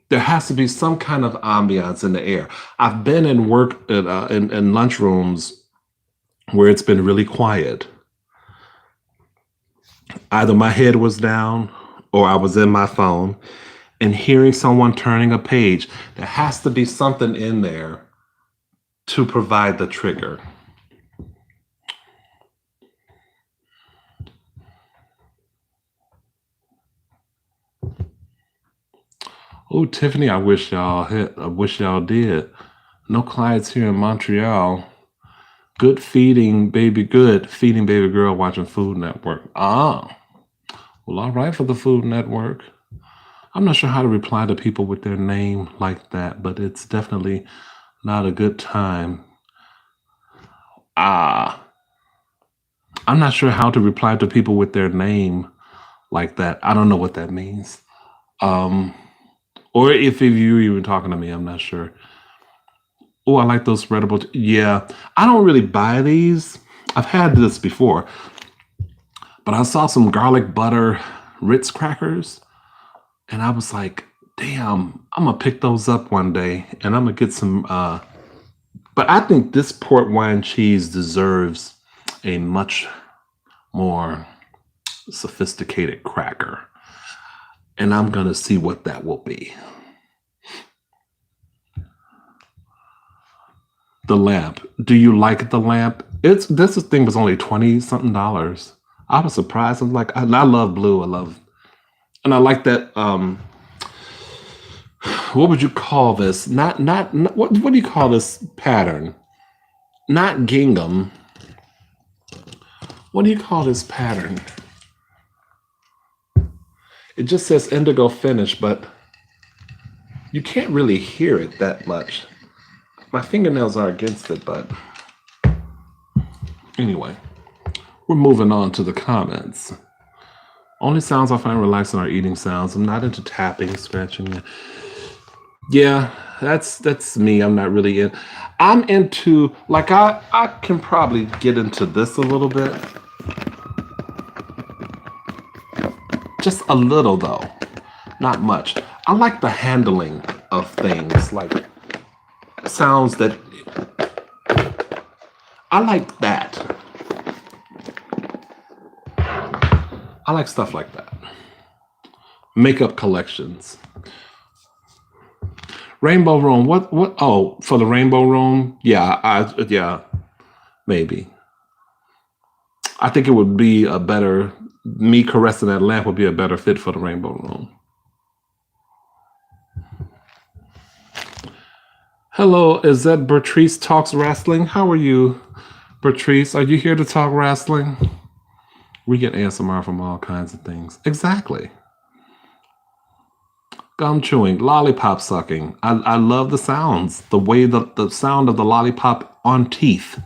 There has to be some kind of ambiance in the air. I've been in work in lunchrooms where it's been really quiet. Either my head was down or I was in my phone and hearing someone turning a page. There has to be something in there to provide the trigger. Oh, Tiffany, I wish y'all did. No clients here in Montreal. Good feeding baby girl watching Food Network. Well, all right for the Food Network. I'm not sure how to reply to people with their name like that, but it's definitely not a good time. I'm not sure how to reply to people with their name like that. I don't know what that means. Or if you're even talking to me, I'm not sure. Oh, I like those spreadable. Yeah, I don't really buy these. I've had this before, but I saw some garlic butter Ritz crackers, and I was like, damn, I'm gonna pick those up one day, and I'm gonna get some. But I think this port wine cheese deserves a much more sophisticated cracker, and I'm gonna see what that will be. The lamp. Do you like the lamp? This thing was only $20-something. I was surprised. I'm like, and I love blue. And I like that. What would you call this? Not what do you call this pattern? Not gingham. What do you call this pattern? It just says indigo finish, but you can't really hear it that much. My fingernails are against it, but anyway, we're moving on to the comments. Only sounds I find relaxing are eating sounds. I'm not into tapping, scratching. Yeah, that's me. I'm not really in. I'm into, like, I can probably get into this a little bit. Just a little, though. Not much. I like the handling of things, like sounds that I like that. I like stuff like that. Makeup collections. Rainbow room. What? Oh, for the rainbow room? Yeah, maybe. I think it would be a better, me caressing that lamp would be a better fit for the rainbow room. Hello, is that Bertrice Talks Wrestling? How are you, Bertrice? Are you here to talk wrestling? We get ASMR from all kinds of things. Exactly. Gum chewing, lollipop sucking. I love the sounds, the way the sound of the lollipop on teeth.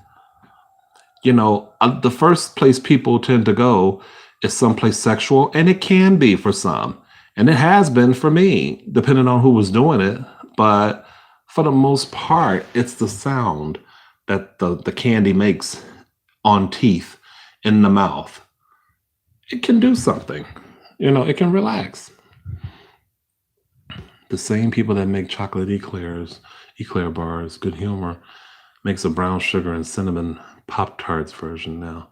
The first place people tend to go is someplace sexual, and it can be for some. And it has been for me, depending on who was doing it. But for the most part, it's the sound that the candy makes on teeth in the mouth. It can do something. It can relax. The same people that make chocolate eclair bars, Good Humor, makes a brown sugar and cinnamon Pop-Tarts version now.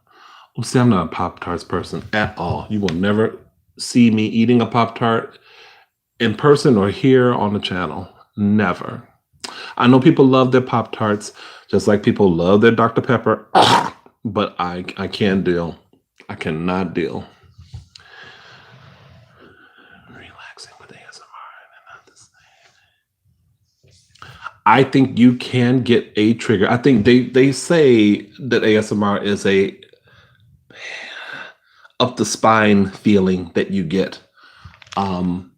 Oh, see, I'm not a Pop-Tarts person at all. You will never see me eating a Pop-Tart in person or here on the channel. Never. I know people love their Pop-Tarts, just like people love their Dr. Pepper, but I can't deal. I cannot deal. Relaxing with ASMR. I think you can get a trigger. I think they say that ASMR is a up the spine feeling that you get Um,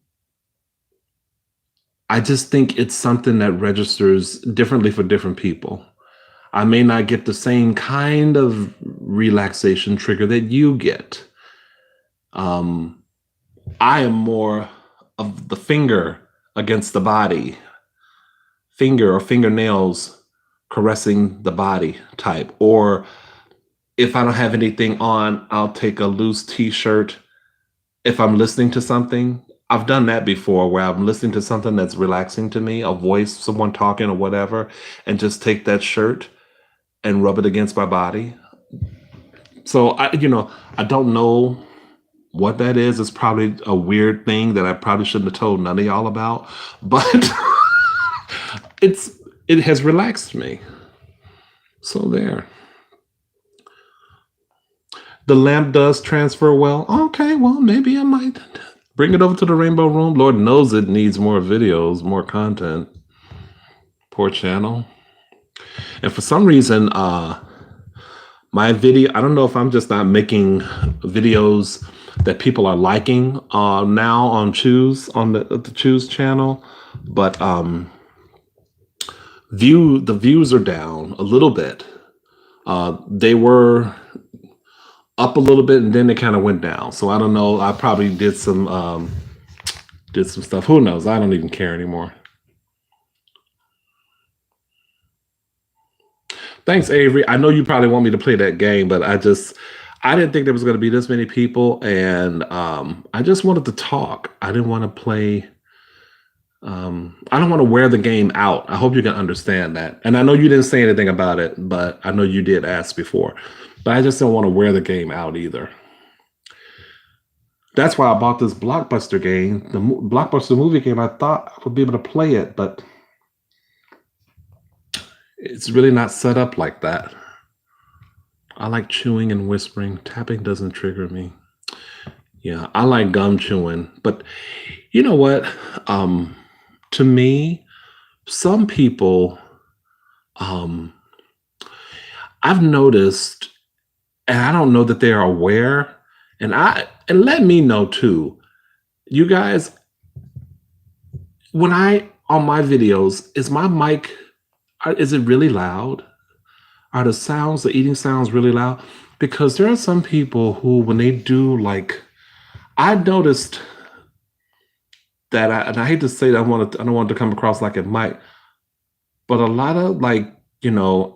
I just think it's something that registers differently for different people. I may not get the same kind of relaxation trigger that you get. Um, I am more of the finger against the body, finger or fingernails caressing the body type. Or if I don't have anything on, I'll take a loose t-shirt. If I'm listening to something, I've done that before where I'm listening to something that's relaxing to me, a voice, someone talking or whatever, and just take that shirt and rub it against my body. So I don't know what that is. It's probably a weird thing that I probably shouldn't have told none of y'all about, but it's it has relaxed me. So there. The lamp does transfer well. Okay, well, maybe I might bring it over to the Rainbow Room. Lord knows it needs more videos, more content. Poor channel. And for some reason, my video, I don't know if I'm just not making videos that people are liking now on Choose, on the Choose channel, but the views are down a little bit. They were up a little bit and then they kind of went down. So I don't know. I probably did some stuff. Who knows? I don't even care anymore. Thanks, Avery. I know you probably want me to play that game, but I didn't think there was going to be this many people, and I just wanted to talk. I didn't want to play. I don't want to wear the game out. I hope you can understand that. And I know you didn't say anything about it, but I know you did ask before. But I just don't want to wear the game out either. That's why I bought this Blockbuster game, the Blockbuster movie game. I thought I would be able to play it, but it's really not set up like that. I like chewing and whispering. Tapping doesn't trigger me. Yeah, I like gum chewing. But you know what? To me, some people, I've noticed, and I don't know that they're aware, and let me know too. You guys, when on my videos, is my mic, is it really loud? Are the eating sounds really loud? Because there are some people who, when they do I noticed that, and I hate to say that I don't want it to come across like it might, but a lot of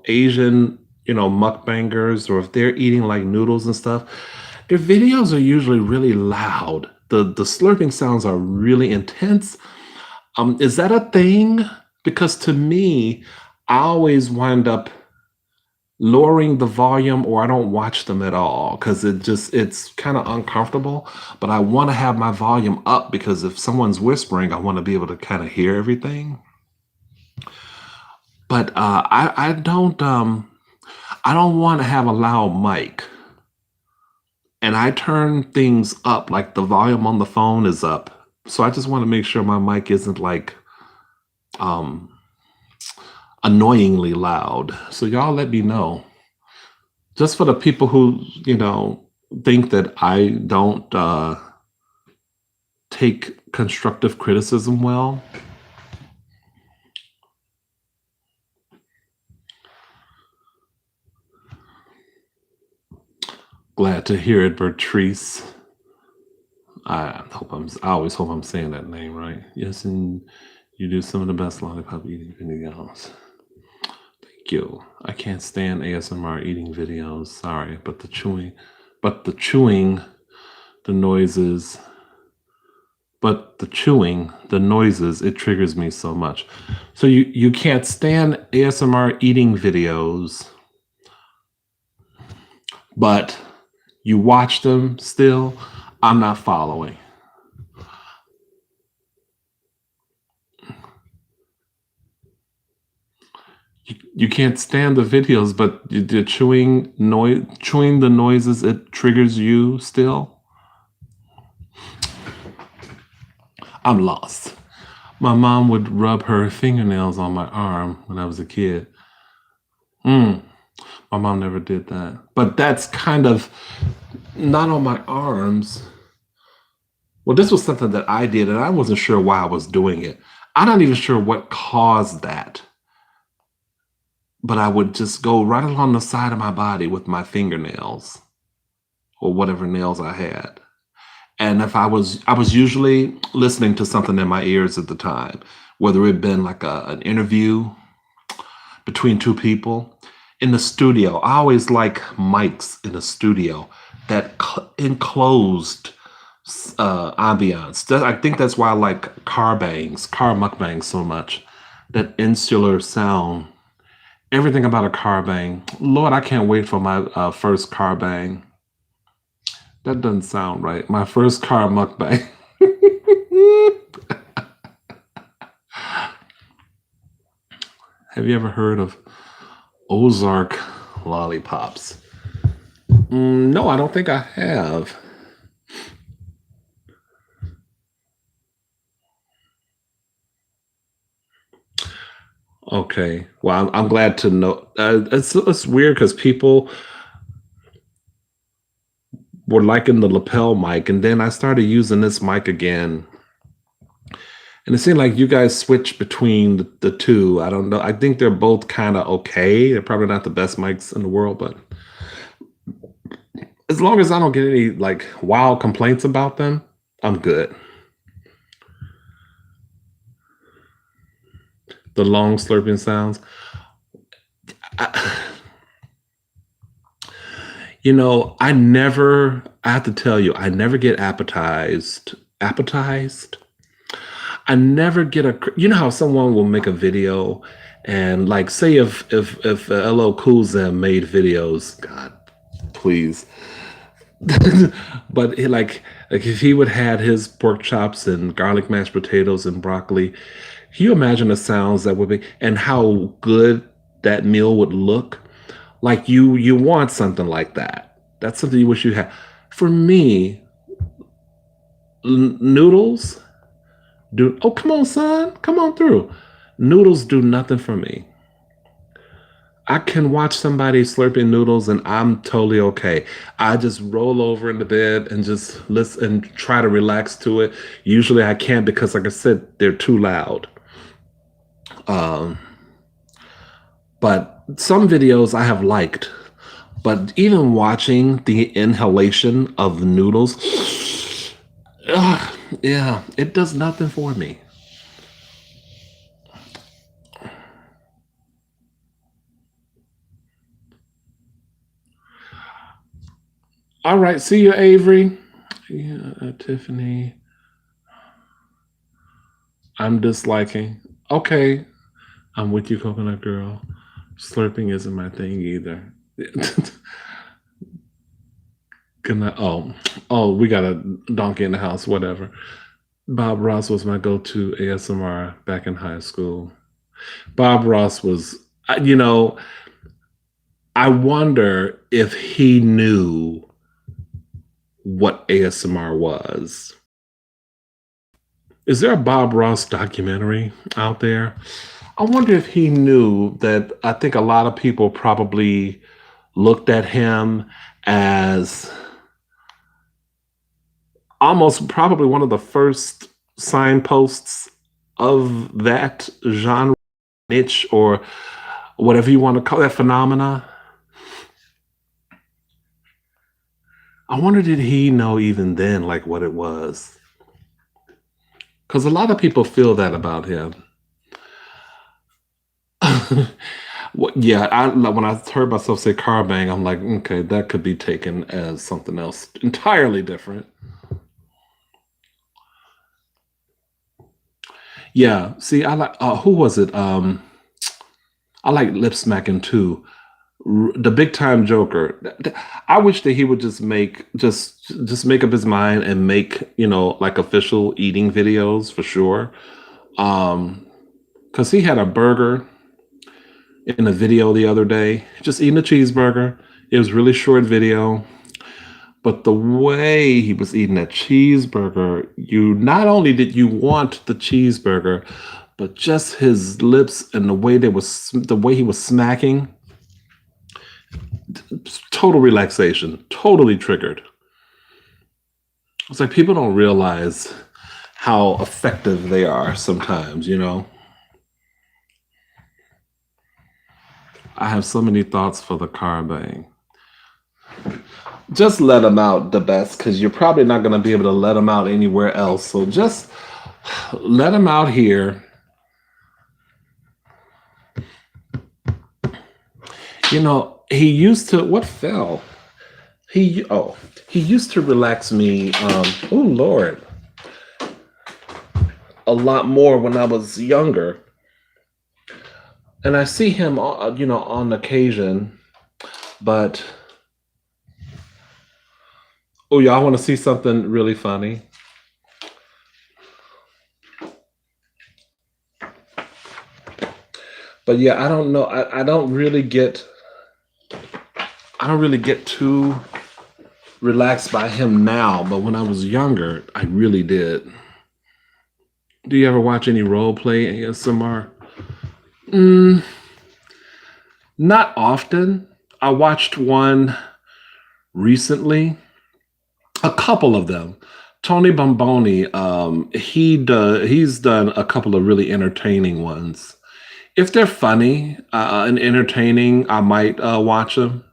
Asian, mukbangers, or if they're eating like noodles and stuff, their videos are usually really loud. The slurping sounds are really intense. Is that a thing? Because to me, I always wind up lowering the volume, or I don't watch them at all because it's kind of uncomfortable. But I want to have my volume up because if someone's whispering, I want to be able to kind of hear everything. But I don't want to have a loud mic, and I turn things up, like the volume on the phone is up. So I just want to make sure my mic isn't annoyingly loud. So y'all let me know. Just for the people who, think that I don't take constructive criticism well. Glad to hear it, Bertrice. I always hope I'm saying that name right. Yes, and you do some of the best lollipop eating videos. Thank you. I can't stand ASMR eating videos. Sorry, but the chewing, the noises, it triggers me so much. So you can't stand ASMR eating videos, but you watch them still. I'm not following. You can't stand the videos, but the chewing the noises, it triggers you still. I'm lost. My mom would rub her fingernails on my arm when I was a kid. My mom never did that. But that's kind of not on my arms. Well, this was something that I did, and I wasn't sure why I was doing it. I'm not even sure what caused that, but I would just go right along the side of my body with my fingernails or whatever nails I had. And if I was usually listening to something in my ears at the time, whether it had been like an interview between two people in the studio. I always like mics in the studio, that enclosed ambiance. I think that's why I like car mukbangs so much. That insular sound, everything about a car bang. Lord, I can't wait for my first car bang. That doesn't sound right. My first car mukbang. Have you ever heard of Ozark lollipops? No, I don't think I have. Okay. Well, I'm glad to know. It's weird because people were liking the lapel mic, and then I started using this mic again. And it seemed like you guys switch between the two. I don't know. I think they're both kind of okay. They're probably not the best mics in the world, but as long as I don't get any like wild complaints about them, I'm good. The long slurping sounds. I have to tell you, I never get appetized. Appetized? I never get you know how someone will make a video and like say if LL Cool J made videos, God, please. But like if he would had his pork chops and garlic mashed potatoes and broccoli, can you imagine the sounds that would be and how good that meal would look? Like you want something like that. That's something you wish you had. For me, noodles do. Oh, come on, son, come on through. Noodles do nothing for me. I can watch somebody slurping noodles and I'm totally okay. I just roll over in the bed and just listen and try to relax to it. Usually I can't because, like I said, they're too loud. Um, but some videos I have liked. But even watching the inhalation of the noodles, yeah, it does nothing for me. All right, see you, Avery. Yeah, Tiffany. I'm disliking. Okay, I'm with you, Coconut Girl. Slurping isn't my thing either. Good night. Oh, we got a donkey in the house. Whatever. Bob Ross was my go-to ASMR back in high school. Bob Ross was, you know, I wonder if he knew what ASMR was. Is there a Bob Ross documentary out there? I wonder if he knew that. I think a lot of people probably looked at him as almost probably one of the first signposts of that genre, niche, or whatever you want to call that phenomena. I wonder, did he know even then, like what it was? Because a lot of people feel that about him. Well, yeah, when I heard myself say car bang, I'm like, okay, that could be taken as something else entirely different. Yeah, see, I like who was it? I like lip smacking too. The big time Joker. I wish that he would just make up his mind and make like official eating videos for sure. Because he had a burger in a video the other day, just eating a cheeseburger. It was really short video, but the way he was eating that cheeseburger, you not only did you want the cheeseburger, but just his lips and the way he was smacking, total relaxation, totally triggered. It's like people don't realize how effective they are sometimes, you know? I have so many thoughts for the car bang. Just let them out the best because you're probably not going to be able to let them out anywhere else. So just let them out here. You know, he used to, what fell? He used to relax me, oh Lord, a lot more when I was younger. And I see him, you know, on occasion, but oh, y'all want to see something really funny? But yeah, I don't know. I don't really get too relaxed by him now, but when I was younger, I really did. Do you ever watch any role play ASMR? Not often. I watched one recently, a couple of them. Tony Bomboni, he's done a couple of really entertaining ones. If they're funny and entertaining, I might watch them.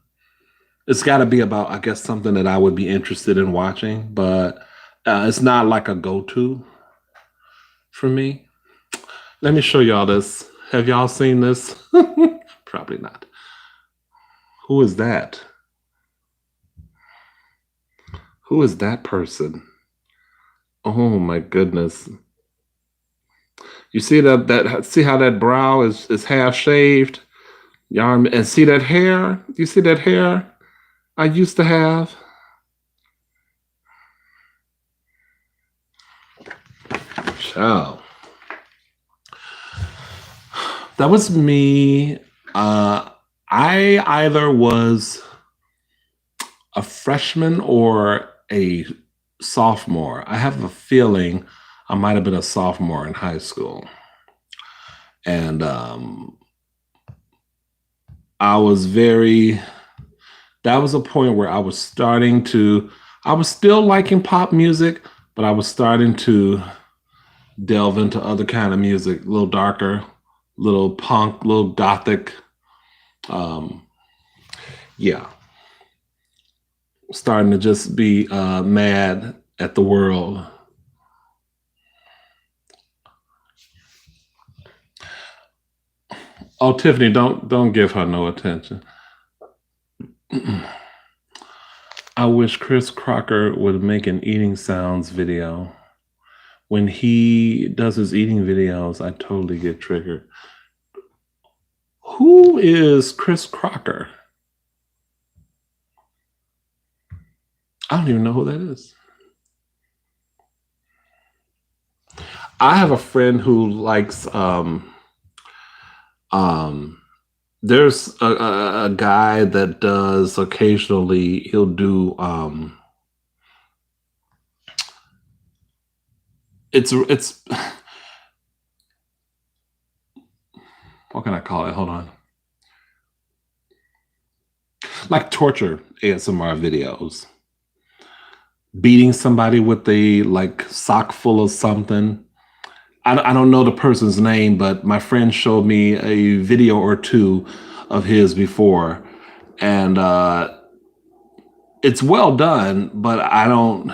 It's got to be about, I guess, something that I would be interested in watching, but it's not like a go-to for me. Let me show y'all this. Have y'all seen this? Probably not. Who is that? Who is that person? Oh my goodness. You see that see how that brow is half shaved? Y'all, and see that hair? You see that hair I used to have? Ciao. That was me. I either was a freshman or a sophomore. I have a feeling I might have been a sophomore in high school. And I was that was a point where I was still liking pop music, but I was starting to delve into other kind of music, a little darker, little punk, little gothic. Yeah. Starting to just be mad at the world. Oh, Tiffany, don't give her no attention. I wish Chris Crocker would make an eating sounds video. When he does his eating videos, I totally get triggered. Who is Chris Crocker? I don't even know who that is. I have a friend who likes there's a guy that does occasionally, he'll do it's what can I call it? Hold on. Like torture ASMR videos. Beating somebody with a like sock full of something. I don't know the person's name, but my friend showed me a video or two of his before, and it's well done, but I don't.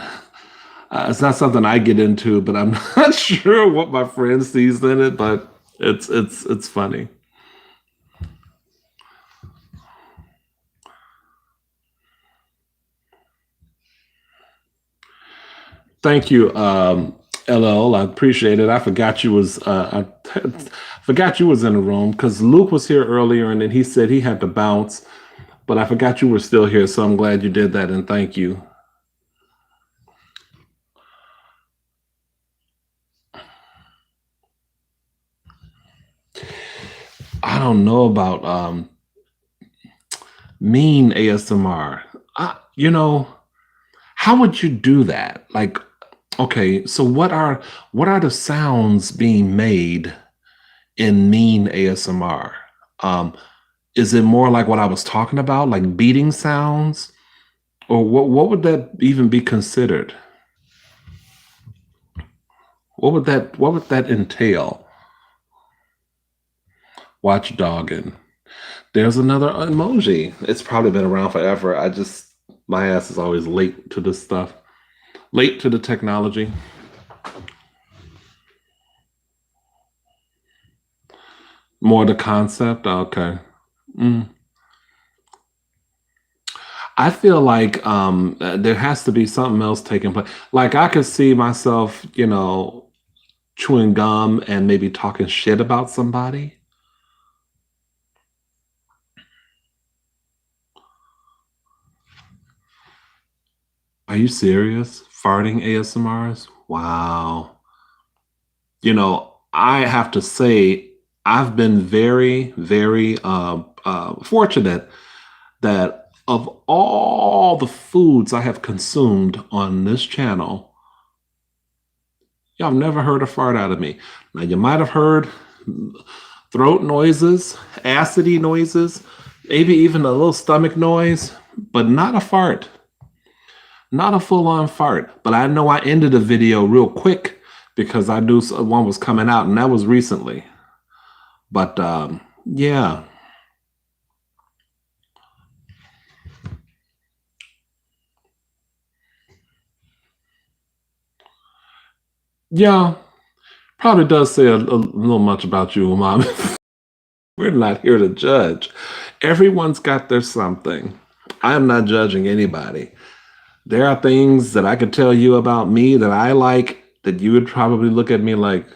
It's not something I get into, but I'm not sure what my friend sees in it. But it's funny. Thank you, LL. I appreciate it. I forgot you was forgot you was in the room because Luke was here earlier, and then he said he had to bounce, but I forgot you were still here. So I'm glad you did that, and thank you. I don't know about mean ASMR. You know, how would you do that? Like, okay, so what are the sounds being made in mean ASMR? Is it more like what I was talking about, like beating sounds, or what would that even be considered? What would that entail? Watch dogging. There's another emoji. It's probably been around forever. My ass is always late to this stuff. Late to the technology. More the concept. Okay. Mm. I feel like there has to be something else taking place. Like I could see myself, chewing gum and maybe talking shit about somebody. Are you serious? Farting ASMRs? Wow. I have to say, I've been very, very fortunate that of all the foods I have consumed on this channel, y'all have never heard a fart out of me. Now, you might have heard throat noises, acidy noises, maybe even a little stomach noise, but not a fart. Not a full-on fart. But I know I ended the video real quick because I knew one was coming out, and that was recently. But yeah. Yeah, probably does say a little much about you, Mom. We're not here to judge. Everyone's got their something. I am not judging anybody. There are things that I could tell you about me that I like that you would probably look at me like,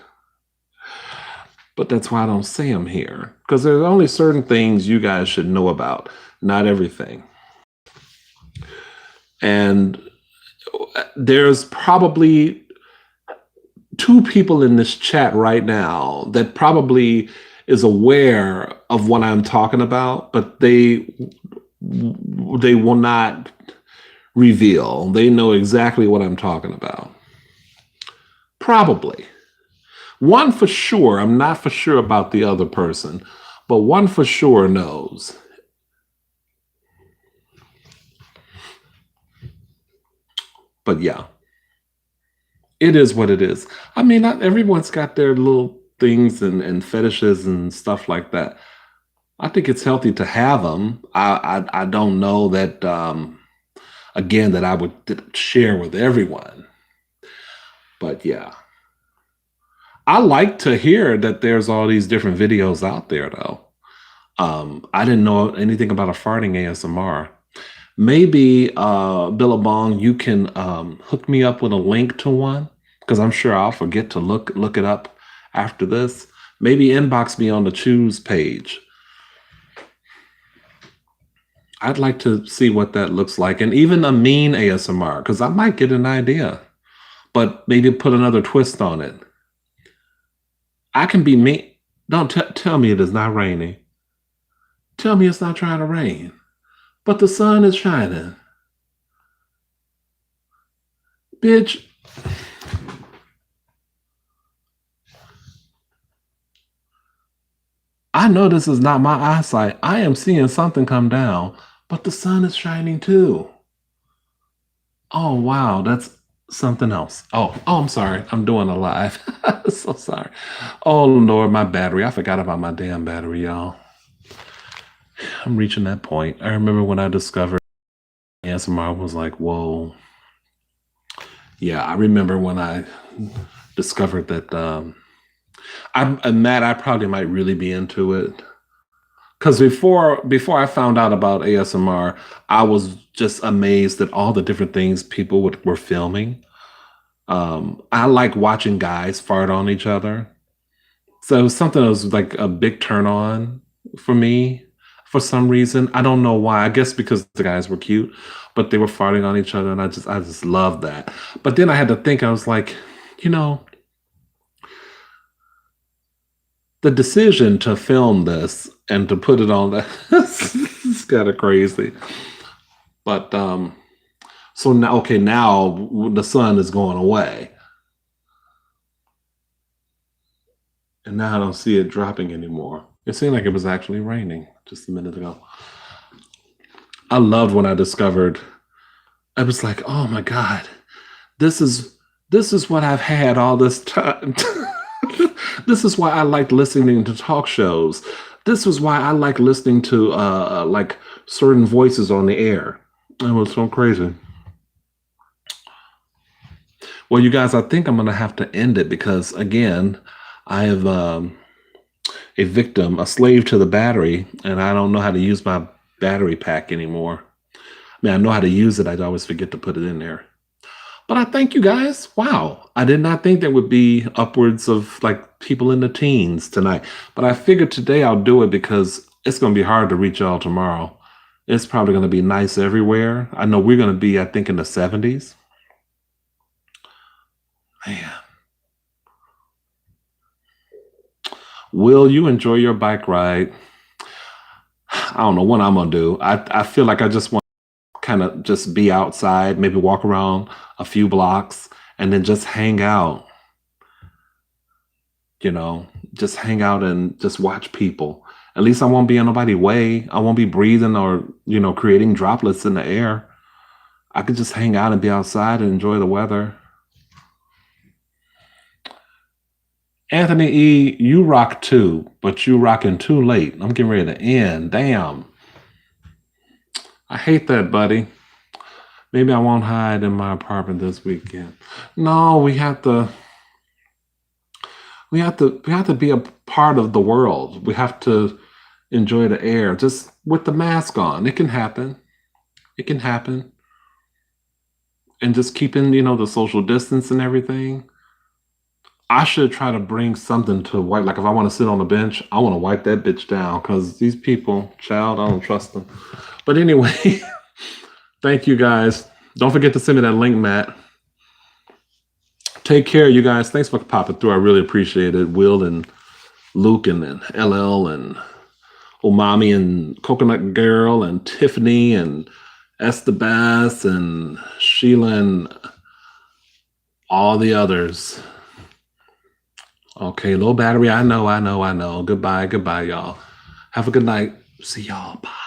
but that's why I don't say them here. Because there's only certain things you guys should know about, not everything. And there's probably two people in this chat right now that probably is aware of what I'm talking about, but they will not reveal. They know exactly what I'm talking about. Probably. One for sure, I'm not for sure about the other person, but one for sure knows. But yeah, it is what it is. I mean, not everyone's got their little things and fetishes and stuff like that. I think it's healthy to have them. I don't know that, again, that I would share with everyone. But yeah. I like to hear that there's all these different videos out there, though. I didn't know anything about a farting ASMR. Maybe, Billabong, you can hook me up with a link to one, because I'm sure I'll forget to look it up after this. Maybe inbox me on the choose page. I'd like to see what that looks like, and even a mean ASMR, because I might get an idea, but maybe put another twist on it. I can be mean. Don't tell me it is not raining. Tell me it's not trying to rain, but the sun is shining. Bitch. I know this is not my eyesight. I am seeing something come down, but the sun is shining too. Oh, wow. That's something else. Oh, I'm sorry. I'm doing a live. So sorry. Oh, Lord, my battery. I forgot about my damn battery, y'all. I'm reaching that point. I remember when I discovered ASMR was like, whoa. Yeah, I remember when I discovered that I'm mad. I probably might really be into it. Because before I found out about ASMR, I was just amazed at all the different things people were filming. I like watching guys fart on each other. So it was something that was like a big turn on for me for some reason. I don't know why. I guess because the guys were cute, but they were farting on each other, and I just loved that. But then I had to think. I was like, you know, the decision to film this and to put it on that it's kind of crazy. But so now, okay, now the sun is going away, and now I don't see it dropping anymore. It seemed like it was actually raining just a minute ago. I loved when I discovered. I was like, oh my god, this is This is what I've had all this time. This is why I like listening to talk shows. This is why I like listening to like certain voices on the air. It was so crazy. Well, you guys, I think I'm gonna have to end it because again, I have a victim, a slave to the battery, and I don't know how to use my battery pack anymore. I mean, I know how to use it. I always forget to put it in there. But I thank you guys. Wow. I did not think there would be upwards of like people in the teens tonight. But I figured today I'll do it because it's going to be hard to reach y'all tomorrow. It's probably going to be nice everywhere. I know we're going to be, I think, in the 70s. Man. Will you enjoy your bike ride? I don't know what I'm going to do. I feel like I just want to kind of just be outside, maybe walk around a few blocks and then just hang out. Just hang out and just watch people. At least I won't be in nobody's way. I won't be breathing or, creating droplets in the air. I could just hang out and be outside and enjoy the weather. Anthony E., you rock too, but you rocking too late. I'm getting ready to end. Damn. I hate that, buddy. Maybe I won't hide in my apartment this weekend. No, we have to be a part of the world. We have to enjoy the air just with the mask on. It can happen. It can happen. And just keeping, the social distance and everything. I should try to bring something to wipe. Like if I want to sit on a bench, I want to wipe that bitch down because these people, child, I don't trust them. But anyway, thank you guys. Don't forget to send me that link, Matt. Take care, you guys. Thanks for popping through. I really appreciate it. Will and Luke and LL and Umami and Coconut Girl and Tiffany and Estabas and Sheila and all the others. Okay, low battery. I know. Goodbye, y'all. Have a good night. See y'all. Bye.